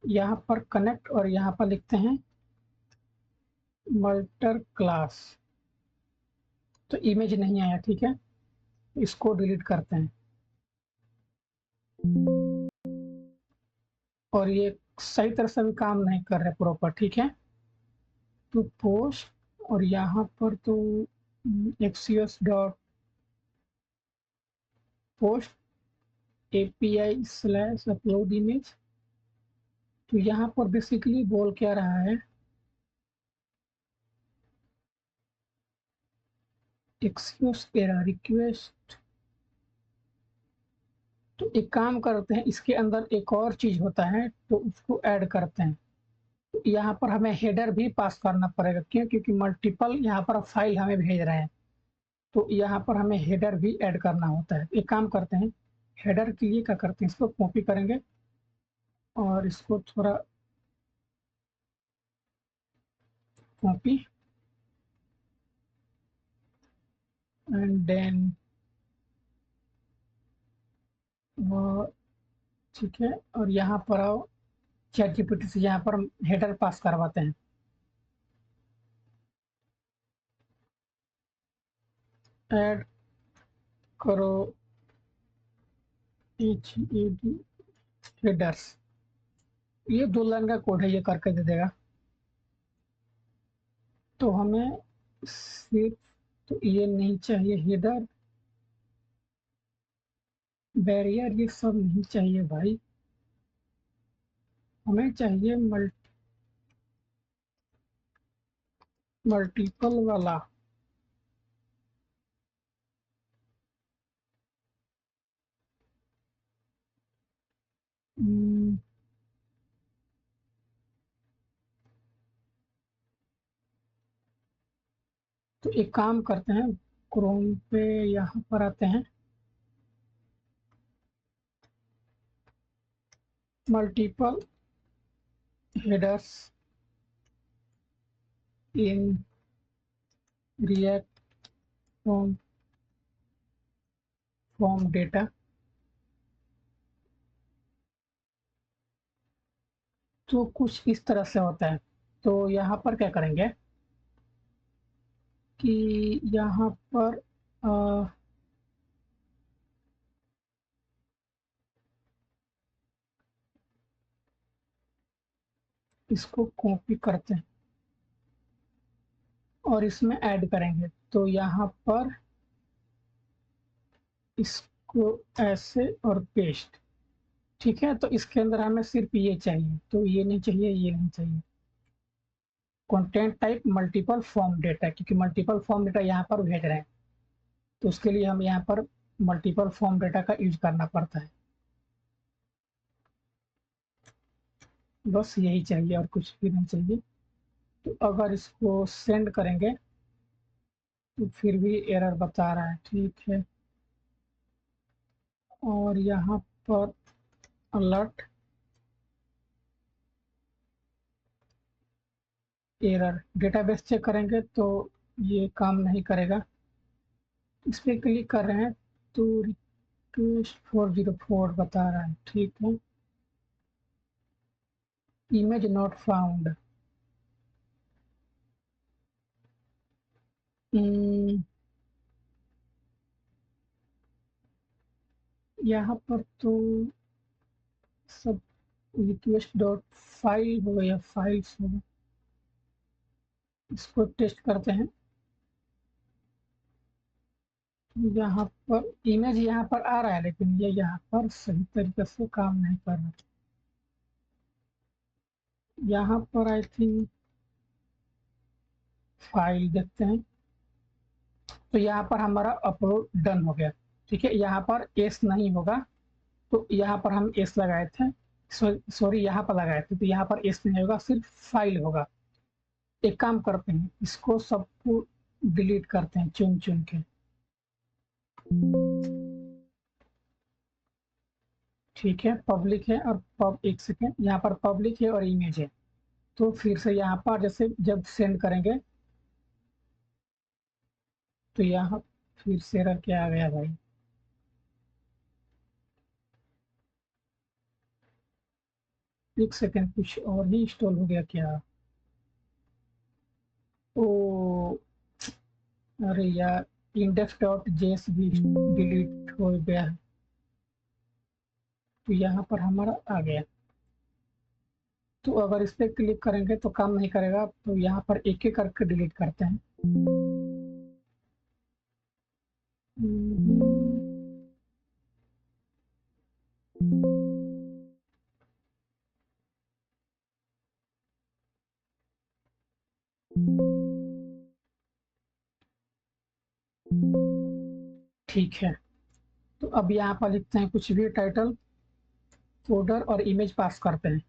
यहाँ पर कनेक्ट और यहाँ पर लिखते हैं मल्टर क्लास। तो इमेज नहीं आया, ठीक है, इसको डिलीट करते हैं। और ये सही तरह से भी काम नहीं कर रहे प्रॉपर, ठीक है। तो पोस्ट और यहाँ पर तो axios dot post API / upload image. तो यहाँ पर बेसिकली बोल क्या रहा है, एक्सियस एरर रिक्वेस्ट। तो एक काम करते हैं, इसके अंदर एक और चीज होता है, तो उसको ऐड करते हैं। तो यहाँ पर हमें हेडर भी पास करना पड़ेगा, क्यों? क्योंकि मल्टीपल यहाँ पर फाइल हमें भेज रहे हैं, तो यहाँ पर हमें हेडर भी ऐड करना होता है। एक काम करते हैं, हेडर के लिए क्या करते हैं, इसको कॉपी करेंगे और इसको थोड़ा कॉपी एंड देन ठीक है। और यहाँ पर आओ, ChatGPT से यहाँ पर हम हेडर पास करवाते हैं। ऐड करो HED हेडर्स। ये 2 लाइन का कोड है, ये करके दे देगा। तो हमें सिर्फ तो ये नहीं चाहिए, हेडर बैरियर ये सब नहीं चाहिए भाई, हमें चाहिए मल्टीपल वाला। हम्म, तो एक काम करते हैं, क्रोम पे यहाँ पर आते हैं, multiple headers in React form data. तो कुछ इस तरह से होता है। तो यहाँ पर क्या करेंगे कि यहाँ पर इसको कॉपी करते हैं और इसमें ऐड करेंगे। तो यहाँ पर इसको ऐसे और पेस्ट, ठीक है। तो इसके अंदर हमें सिर्फ ये चाहिए, तो ये नहीं चाहिए, ये नहीं चाहिए। Content type multiple form data, क्योंकि मल्टीपल फॉर्म डेटा यहाँ पर भेज रहे हैं, तो उसके लिए हम यहाँ पर मल्टीपल फॉर्म डेटा का यूज करना पड़ता है। बस यही चाहिए और कुछ भी नहीं चाहिए। तो अगर इसको सेंड करेंगे तो फिर भी एरर बता रहा है, ठीक है। और यहाँ पर अलर्ट एरर, डेटाबेस चेक करेंगे तो ये काम नहीं करेगा। इस पर क्लिक कर रहे हैं तो रिक्वेस्ट 404 बता रहा है, ठीक है। Image not found. यहाँ पर तो सब रिक्वेस्ट डॉट फाइल हो या फाइल्स हो, इसको टेस्ट करते हैं। यहाँ पर इमेज यहाँ पर आ रहा है, लेकिन ये यहाँ पर सही तरीके से काम नहीं कर रहा। यहाँ पर आई थिंक फाइल देखते हैं, तो यहाँ पर हमारा अपलोड डन हो गया, ठीक है। यहाँ पर एस नहीं होगा, तो यहाँ पर हम एस लगाए थे, सॉरी यहाँ पर लगाए थे, तो यहाँ पर एस नहीं होगा, सिर्फ फाइल होगा। एक काम करते हैं, इसको सबको डिलीट करते हैं चुन चुन के। ठीक है, पब्लिक है और एक सेकेंड, यहाँ पर पब्लिक है और इमेज है। तो फिर से यहाँ पर जैसे जब सेंड करेंगे तो यहाँ फिर से एरर क्या आ गया भाई? एक सेकेंड, कुछ और ही इंस्टॉल हो गया क्या? ओ अरे यार, इंडेक्स डॉट जेएस भी डिलीट हो गया है। तो यहाँ पर हमारा आ गया। तो अगर इस पर क्लिक करेंगे तो काम नहीं करेगा, तो यहाँ पर एक एक करके डिलीट करते हैं। ठीक है, तो अब यहाँ पर लिखते हैं कुछ भी, टाइटल, फोल्डर और इमेज पास करते हैं।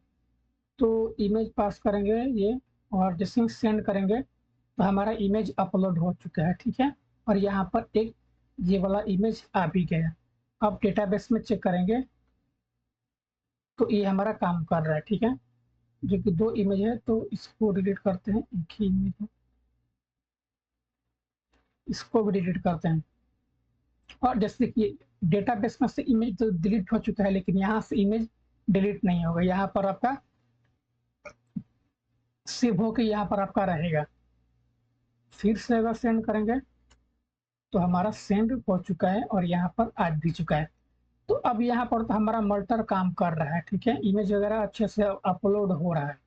तो इमेज पास करेंगे ये, और जैसे सेंड करेंगे तो हमारा इमेज अपलोड हो चुका है। ठीक है, और यहाँ पर एक ये वाला इमेज आ भी गया। अब डेटाबेस में चेक करेंगे तो ये हमारा काम कर रहा है। ठीक है, जो कि 2 इमेज है, तो इसको डिलीट करते हैं, एक ही इमेज है, इसको भी डिलीट करते हैं। और जैसे कि डेटाबेस में से इमेज तो डिलीट हो चुका है, लेकिन यहाँ से इमेज डिलीट नहीं होगा, यहाँ पर आपका सेव होकर यहाँ पर आपका रहेगा। फिर से अगर सेंड करेंगे तो हमारा सेंड हो चुका है और यहाँ पर आ भी चुका है। तो अब यहाँ पर तो हमारा मल्टर काम कर रहा है। ठीक है, इमेज वगैरह अच्छे से अपलोड हो रहा है।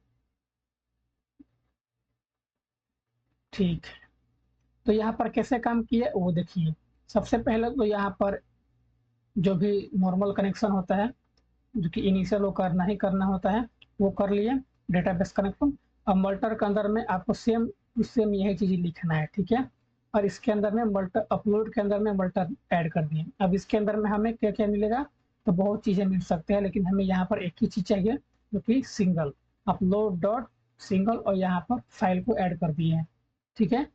ठीक, तो यहाँ पर कैसे काम किया वो देखिए। सबसे पहले तो यहाँ पर जो भी नॉर्मल कनेक्शन होता है, जो कि इनिशियल वो करना ही करना होता है, वो कर लिए डेटाबेस कनेक्शन। अब मल्टर के अंदर में आपको सेम सेम यही चीज लिखना है। ठीक है, और इसके अंदर में मल्टर अपलोड के अंदर में मल्टर ऐड कर दिए। अब इसके अंदर में हमें क्या क्या मिलेगा, तो बहुत चीजें मिल सकते हैं, लेकिन हमें यहाँ पर एक ही चीज चाहिए, जो कि सिंगल अपलोड डॉट सिंगल, और यहाँ पर फाइल को ऐड कर दिए हैं। ठीक है,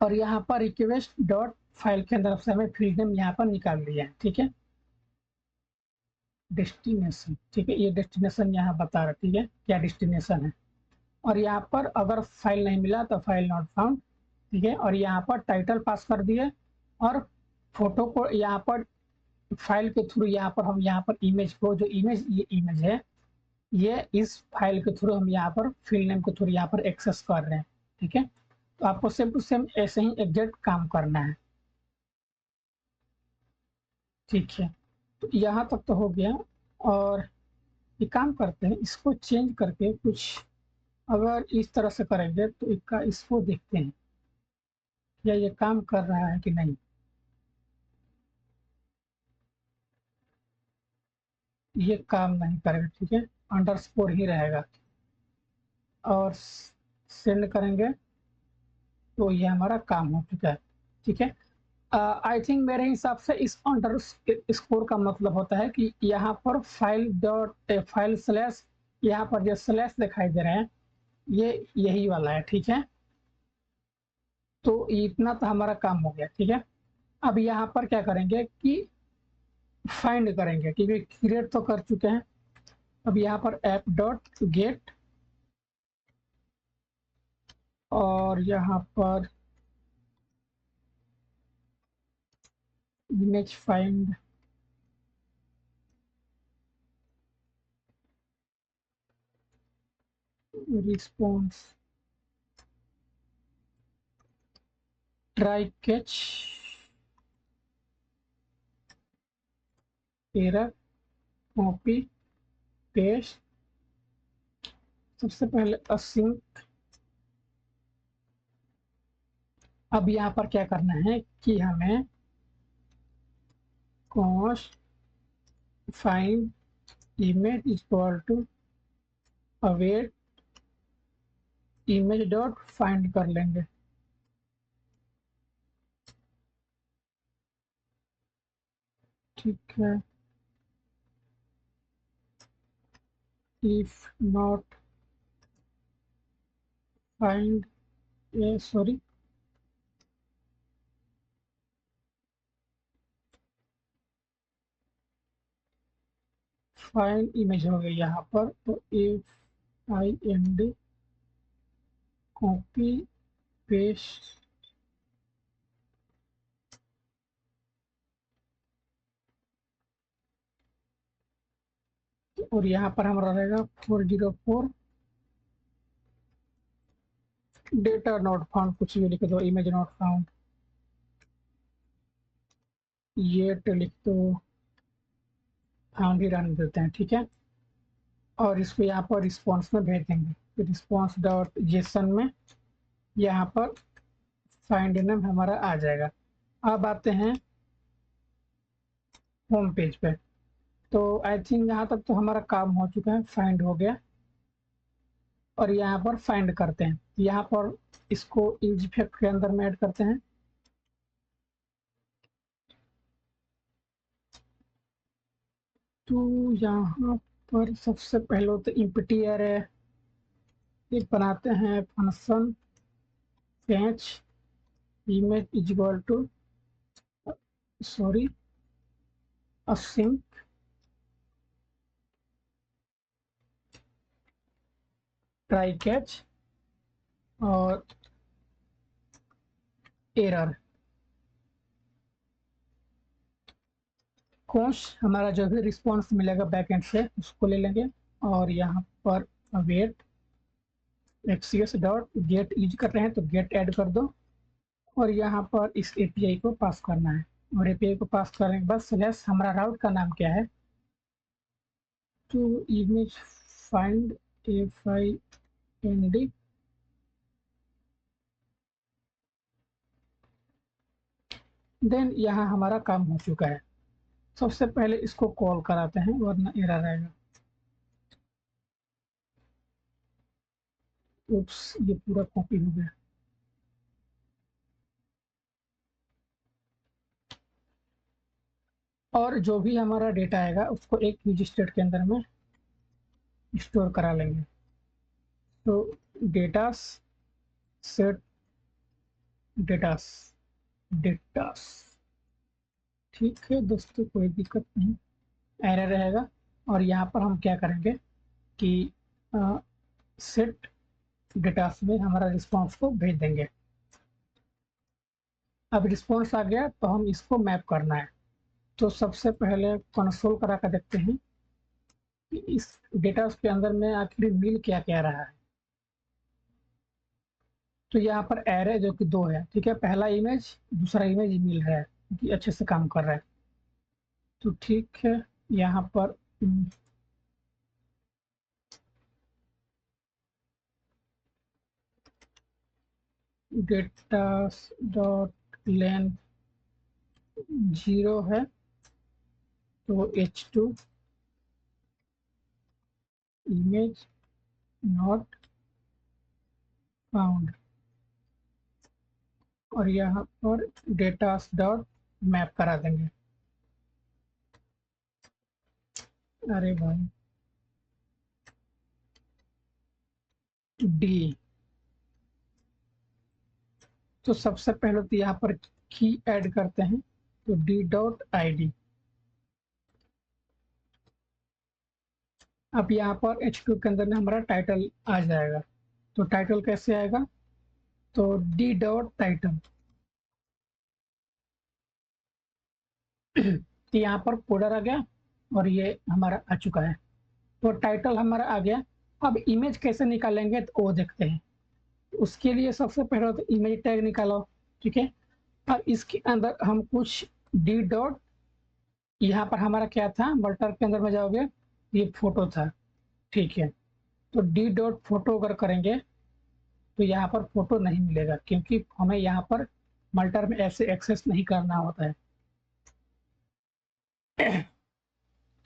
और यहाँ पर रिक्वेस्ट डॉट फाइल के अंदर से हमें फील्ड नेम यहाँ पर निकाल दिया है। ठीक है, डेस्टिनेशन, ठीक है, ये डेस्टिनेशन यहाँ बता रहा है। ठीक है, क्या डेस्टिनेशन है। और यहाँ पर अगर फाइल नहीं मिला तो फाइल नॉट फाउंड। ठीक है, और यहाँ पर टाइटल पास कर दिए, और फोटो को यहाँ पर फाइल के थ्रू यहाँ पर हम यहाँ पर इमेज को, जो इमेज ये इमेज है, ये इस फाइल के थ्रू हम यहाँ पर फिल नेम के थ्रू यहाँ पर एक्सेस कर रहे हैं। ठीक है, तो आपको सेम टू सेम ऐसे ही एग्जैक्ट काम करना है। ठीक है, तो यहाँ तक तो हो गया। और ये काम करते हैं, इसको चेंज करके कुछ अगर इस तरह से करेंगे तो इसका इसको देखते हैं क्या ये काम कर रहा है कि नहीं। ये काम नहीं करेगा। ठीक है, अंडरस्कोर ही रहेगा। और सेंड करेंगे तो ये हमारा काम हो चुका है। ठीक है, आई थिंक मेरे हिसाब से इस अंडर स्कोर का मतलब होता है कि यहाँ पर फाइल डॉट फाइल स्लैश, यहाँ पर जो स्लैश दिखाई दे रहे हैं, ये यही वाला है। ठीक है, तो इतना तो हमारा काम हो गया। ठीक है, अब यहाँ पर क्या करेंगे कि फाइंड करेंगे, क्योंकि क्रिएट तो कर चुके हैं। अब यहाँ पर ऐप डॉट गेट, और यहाँ पर image find, response, try catch, error, copy, paste. सबसे पहले असिंक। अब यहाँ पर क्या करना है कि हमें const find image equal to await image dot find कर लेंगे। ठीक है, if not find sorry find image हो गई यहाँ पर, तो find कॉपी पेस्ट और यहाँ पर हमारा रहेगा 404 डेटा नॉट फाउंड, कुछ भी लिख दो, इमेज नॉट फाउंड, ये लिख दो, फाउंड ही रहने देते हैं, ठीक है। और इसको यहाँ पर रिस्पॉन्स में भेज देंगे, रिस्पॉन्स डॉट जेसन में यहाँ पर फाइंड नेम हमारा आ जाएगा। अब आते हैं होम पेज पे, तो आई थिंक यहाँ तक तो हमारा काम हो चुका है, फाइंड हो गया। और यहाँ पर फाइंड करते हैं, यहाँ पर इसको यूज इफेक्ट के अंदर में ऐड करते हैं। तो यहाँ पर सबसे पहले तो एम्प्टी एरे एक बनाते हैं, function fetch image is equal to sorry async try catch और एरर कॉन्स्ट, हमारा जो भी रिस्पॉन्स मिलेगा बैकएंड से उसको ले लेंगे। और यहाँ पर वेट एक्सीएस डॉट गेट यूज कर रहे हैं तो गेट ऐड कर दो, और यहाँ पर इस एपीआई को पास करना है। और एपीआई को पास करने के बाद स्लैश हमारा राउट का नाम क्या है, to image find FIND then यहाँ हमारा काम हो चुका है। सबसे पहले इसको कॉल कराते हैं वरना एरर आएगा। उप्स, ये पूरा कॉपी हो गया। और जो भी हमारा डेटा आएगा उसको एक यूज स्टेट के अंदर में स्टोर करा लेंगे। तो डेटास सेट डेटास डेटास, ठीक है दोस्तों, कोई दिक्कत नहीं, एरर रहेगा। और यहाँ पर हम क्या करेंगे कि सेट डेटास में हमारा रिस्पॉन्स को भेज देंगे। अब रिस्पॉन्स आ गया तो हम इसको मैप करना है। तो सबसे पहले कंसोल करा कर देखते हैं कि इस डेटा के अंदर में आखिर मिल क्या क्या रहा है। तो यहाँ पर एरे जो कि 2 है, ठीक है, पहला इमेज दूसरा इमेज मिल रहा है, कि अच्छे से काम कर रहा है। तो ठीक है, यहाँ पर डेटा डॉट लेंथ 0 है तो H2 इमेज नॉट फाउंड, और यहाँ पर डेटा डॉट मैप करा देंगे। अरे भाई डी, तो सबसे पहले तो यहाँ पर की ऐड करते हैं, तो D.ID। अब यहाँ पर H2 के अंदर में हमारा टाइटल आ जाएगा। तो टाइटल कैसे आएगा, तो D.Title। तो यहाँ पर फोल्डर आ गया और ये हमारा आ चुका है। तो टाइटल हमारा आ गया। अब इमेज कैसे निकालेंगे तो वो देखते हैं। उसके लिए सबसे पहले तो इमेज टैग निकालो, ठीक है। अब इसके अंदर हम कुछ D डॉट, यहाँ पर हमारा क्या था, मल्टर के अंदर में जाओगे, ये फोटो था, ठीक है। तो D डॉट फोटो अगर करेंगे तो यहाँ पर फोटो नहीं मिलेगा, क्योंकि हमें यहाँ पर मल्टर में ऐसे एक्सेस नहीं करना होता है।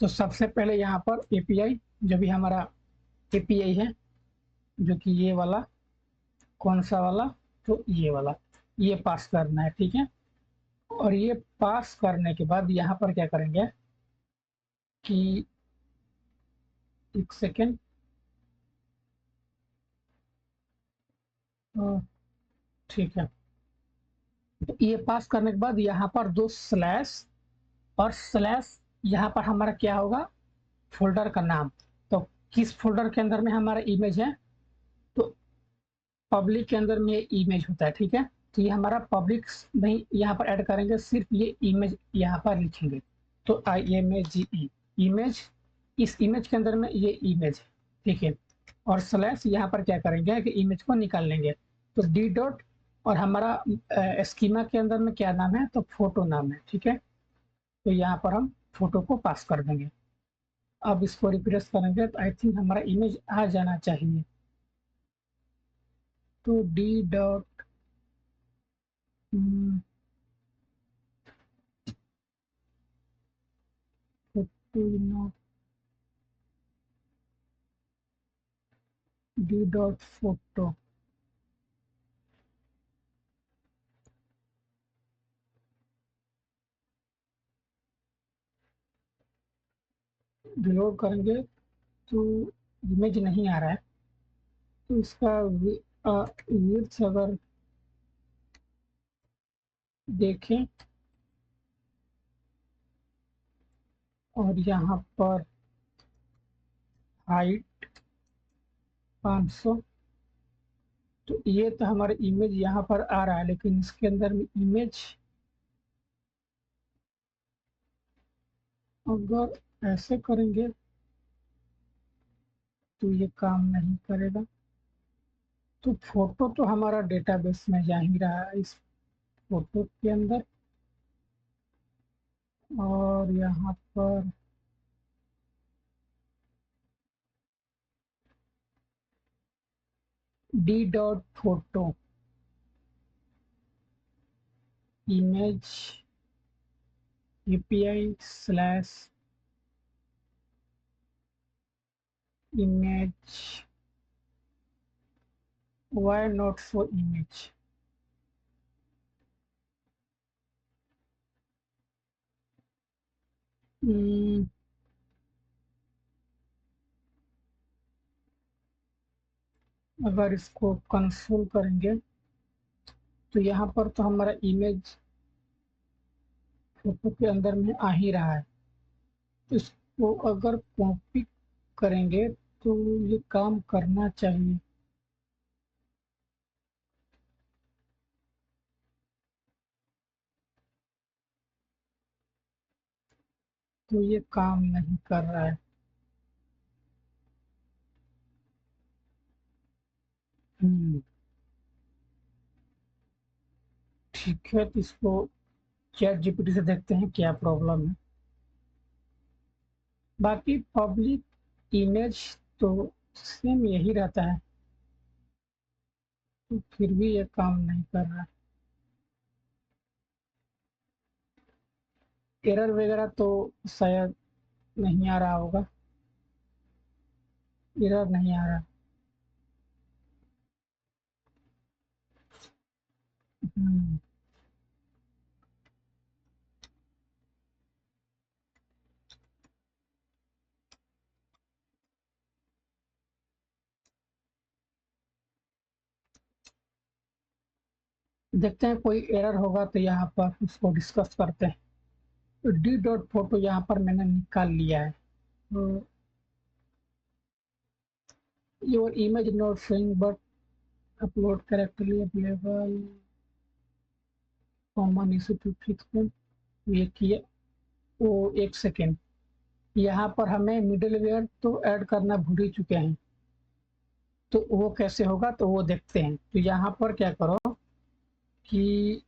तो सबसे पहले यहाँ पर एपीआई, जो भी हमारा एपीआई है, जो कि ये वाला, कौन सा वाला, तो ये वाला, ये पास करना है, ठीक है। और ये पास करने के बाद यहाँ पर क्या करेंगे कि एक सेकेंड, ठीक है। तो ये पास करने के बाद यहाँ पर 2 स्लैश और स्लैश यहाँ पर हमारा क्या होगा, फ़ोल्डर का नाम। तो किस फ़ोल्डर के अंदर में हमारा इमेज है, तो पब्लिक के अंदर में इमेज होता है, ठीक है। तो ये हमारा पब्लिक नहीं यहाँ पर ऐड करेंगे, सिर्फ ये इमेज यहाँ पर लिखेंगे। तो IMAGE इमेज, इस इमेज के अंदर में ये इमेज है, ठीक है। और स्लैश यहाँ पर क्या करेंगे कि इमेज को निकाल लेंगे। तो डी डॉट और हमारा स्कीमा के अंदर में क्या नाम है, तो फोटो नाम है, ठीक है। तो यहाँ पर हम फोटो को पास कर देंगे। अब इसको रिफ्रेश करेंगे तो आई थिंक हमारा इमेज आ जाना चाहिए। तो D dot photo not D dot photo, reload करेंगे तो इमेज नहीं आ रहा है। तो इसका विड्थ अगर देखें और यहाँ पर हाइट 500, तो ये तो हमारा इमेज यहाँ पर आ रहा है, लेकिन इसके अंदर में इमेज अगर ऐसे करेंगे तो ये काम नहीं करेगा। तो फोटो तो हमारा डेटाबेस में जा ही रहा है इस फोटो के अंदर, और यहाँ पर D dot photo image API slash image, why not for image। अगर इसको कंसोल करेंगे तो यहाँ पर तो हमारा इमेज फोटो के अंदर में आ ही रहा है। इसको अगर कॉपी करेंगे तो ये काम करना चाहिए। तो ये काम नहीं कर रहा है। ठीक है, तो इसको चैट जीपीटी से देखते हैं क्या प्रॉब्लम है। बाकी पब्लिक इमेज तो सेम यही रहता है, तो फिर भी ये काम नहीं कर रहा है। एरर वगैरह तो शायद नहीं आ रहा होगा, एरर नहीं आ रहा। हम्म, देखते हैं कोई एरर होगा तो यहाँ पर उसको डिस्कस करते हैं। तो डी डॉट फोटो यहाँ पर मैंने निकाल लिया है। तो your image not showing but upload correctly available, common issue to fix. ये किया वो, एक सेकेंड, यहाँ पर हमें मिडलवेयर तो ऐड करना भूल ही चुके हैं। तो वो कैसे होगा, तो वो देखते हैं। तो यहाँ पर क्या करो कि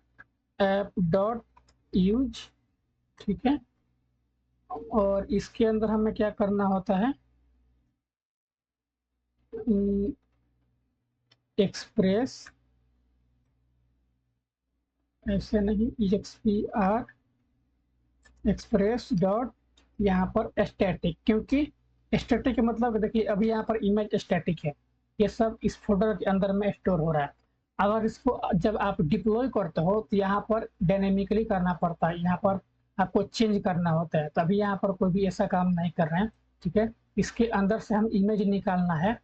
ऐप डॉट यूज, ठीक है, और इसके अंदर हमें क्या करना होता है, एक्सप्रेस, ऐसे नहीं, EXPR एक्सप्रेस डॉट यहाँ पर स्टैटिक, क्योंकि स्टैटिक का मतलब देखिए अभी यहाँ पर इमेज स्टैटिक है, ये सब इस फोल्डर के अंदर में स्टोर हो रहा है। अगर इसको जब आप डिप्लॉय करते हो तो यहाँ पर डायनेमिकली करना पड़ता है, यहाँ पर आपको चेंज करना होता है। तभी यहाँ पर कोई भी ऐसा काम नहीं कर रहे हैं, ठीक है। इसके अंदर से हम इमेज निकालना है,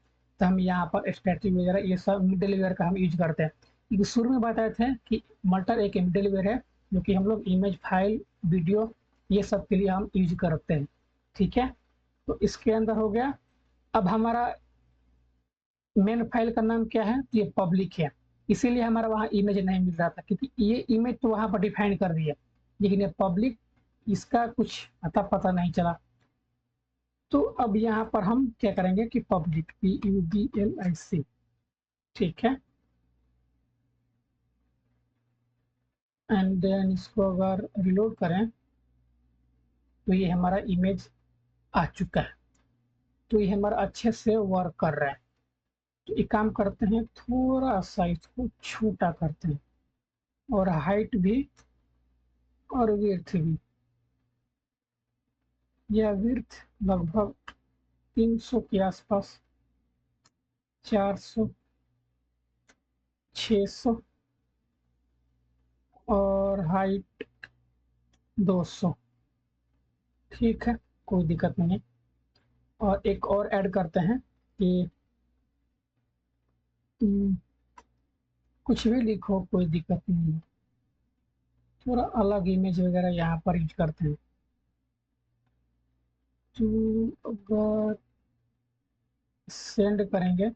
तो हम यहाँ पर स्टैटिक वगैरह ये सब मिडलवेयर का हम यूज करते हैं, क्योंकि शुरू में बताए थे कि मल्टर एक मिडलवेयर है जो कि हम लोग इमेज फाइल वीडियो ये सब के लिए हम यूज करते हैं। ठीक है, तो इसके अंदर हो गया। अब हमारा मेन फाइल का नाम क्या है, तो ये पब्लिक है, इसीलिए हमारा वहाँ इमेज नहीं मिल रहा था, क्योंकि ये इमेज तो वहाँ पर डिफाइन कर दिया, लेकिन ये पब्लिक इसका कुछ अता पता नहीं चला। तो अब यहाँ पर हम क्या करेंगे कि पब्लिक PUBLIC, ठीक है, एंड देन इसको अगर रिलोड करें तो ये हमारा इमेज आ चुका है। तो ये हमारा अच्छे से वर्क कर रहा है। तो एक काम करते हैं, थोड़ा सा इसको छोटा करते हैं और हाइट भी और विड्थ भी। यह विड्थ लगभग 300 के आसपास, 400, 600 और हाइट 200। ठीक है, कोई दिक्कत नहीं है। और एक और ऐड करते हैं कि कुछ भी लिखो, कोई दिक्कत नहीं है। थोड़ा अलग इमेज वगैरह यहाँ पर यूज करते हैं। तो अगर सेंड करेंगे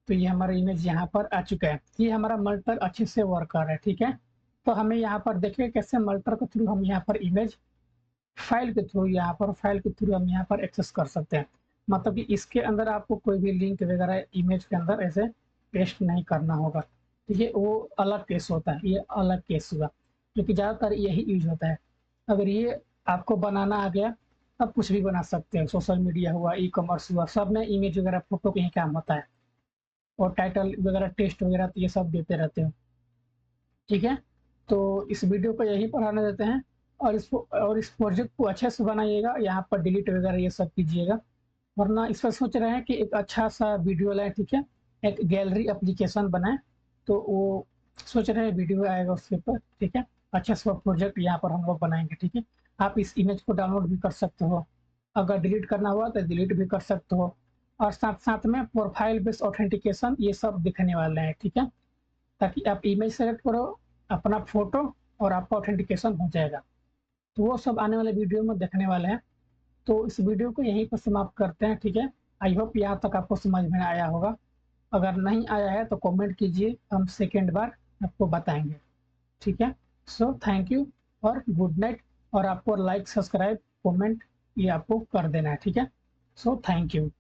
तो ये हमारा इमेज यहाँ पर आ चुका है। ये हमारा मल्टर अच्छे से वर्क कर रहा है। ठीक है, तो हमें यहाँ पर देखिए कैसे मल्टर के थ्रू हम यहाँ पर इमेज फाइल के थ्रू हम यहाँ पर एक्सेस कर सकते हैं। मतलब कि इसके अंदर आपको कोई भी लिंक वगैरह इमेज के अंदर ऐसे पेस्ट नहीं करना होगा। ठीक है, वो अलग केस होता है, ये अलग केस हुआ, क्योंकि ज़्यादातर यही यूज होता है। अगर ये आपको बनाना आ गया, तब कुछ भी बना सकते हैं। सोशल मीडिया हुआ, ई-कॉमर्स हुआ, सब में इमेज वगैरह फोटो का ही काम होता है। और टाइटल वगैरह टेस्ट वगैरह तो ये सब देते रहते हैं। ठीक है, तो इस वीडियो को यहीं पर आने देते हैं, और इस प्रोजेक्ट को अच्छे से बनाइएगा। यहाँ पर डिलीट वगैरह ये सब कीजिएगा, वरना इस पर सोच रहे हैं कि एक अच्छा सा वीडियो लाए। ठीक है, एक गैलरी एप्लीकेशन बनाए, तो वो सोच रहे हैं वीडियो आएगा उसके ऊपर। ठीक है, अच्छा सा प्रोजेक्ट यहाँ पर हम लोग बनाएंगे। ठीक है, आप इस इमेज को डाउनलोड भी कर सकते हो, अगर डिलीट करना हुआ तो डिलीट भी कर सकते हो। और साथ साथ में प्रोफाइल बेस्ड ऑथेंटिकेशन ये सब दिखने वाले हैं। ठीक है, ताकि आप इमेज सेलेक्ट करो, अपना फोटो, और आपका ऑथेंटिकेशन हो जाएगा। तो वो सब आने वाले वीडियो में देखने वाले हैं। तो इस वीडियो को यहीं पर समाप्त करते हैं। ठीक है, आई होप यहाँ तक आपको समझ में आया होगा। अगर नहीं आया है तो कमेंट कीजिए, हम सेकेंड बार आपको बताएंगे। ठीक है, सो थैंक यू और गुड नाइट। और आपको लाइक, सब्सक्राइब, कमेंट ये आपको कर देना है। ठीक है, सो थैंक यू।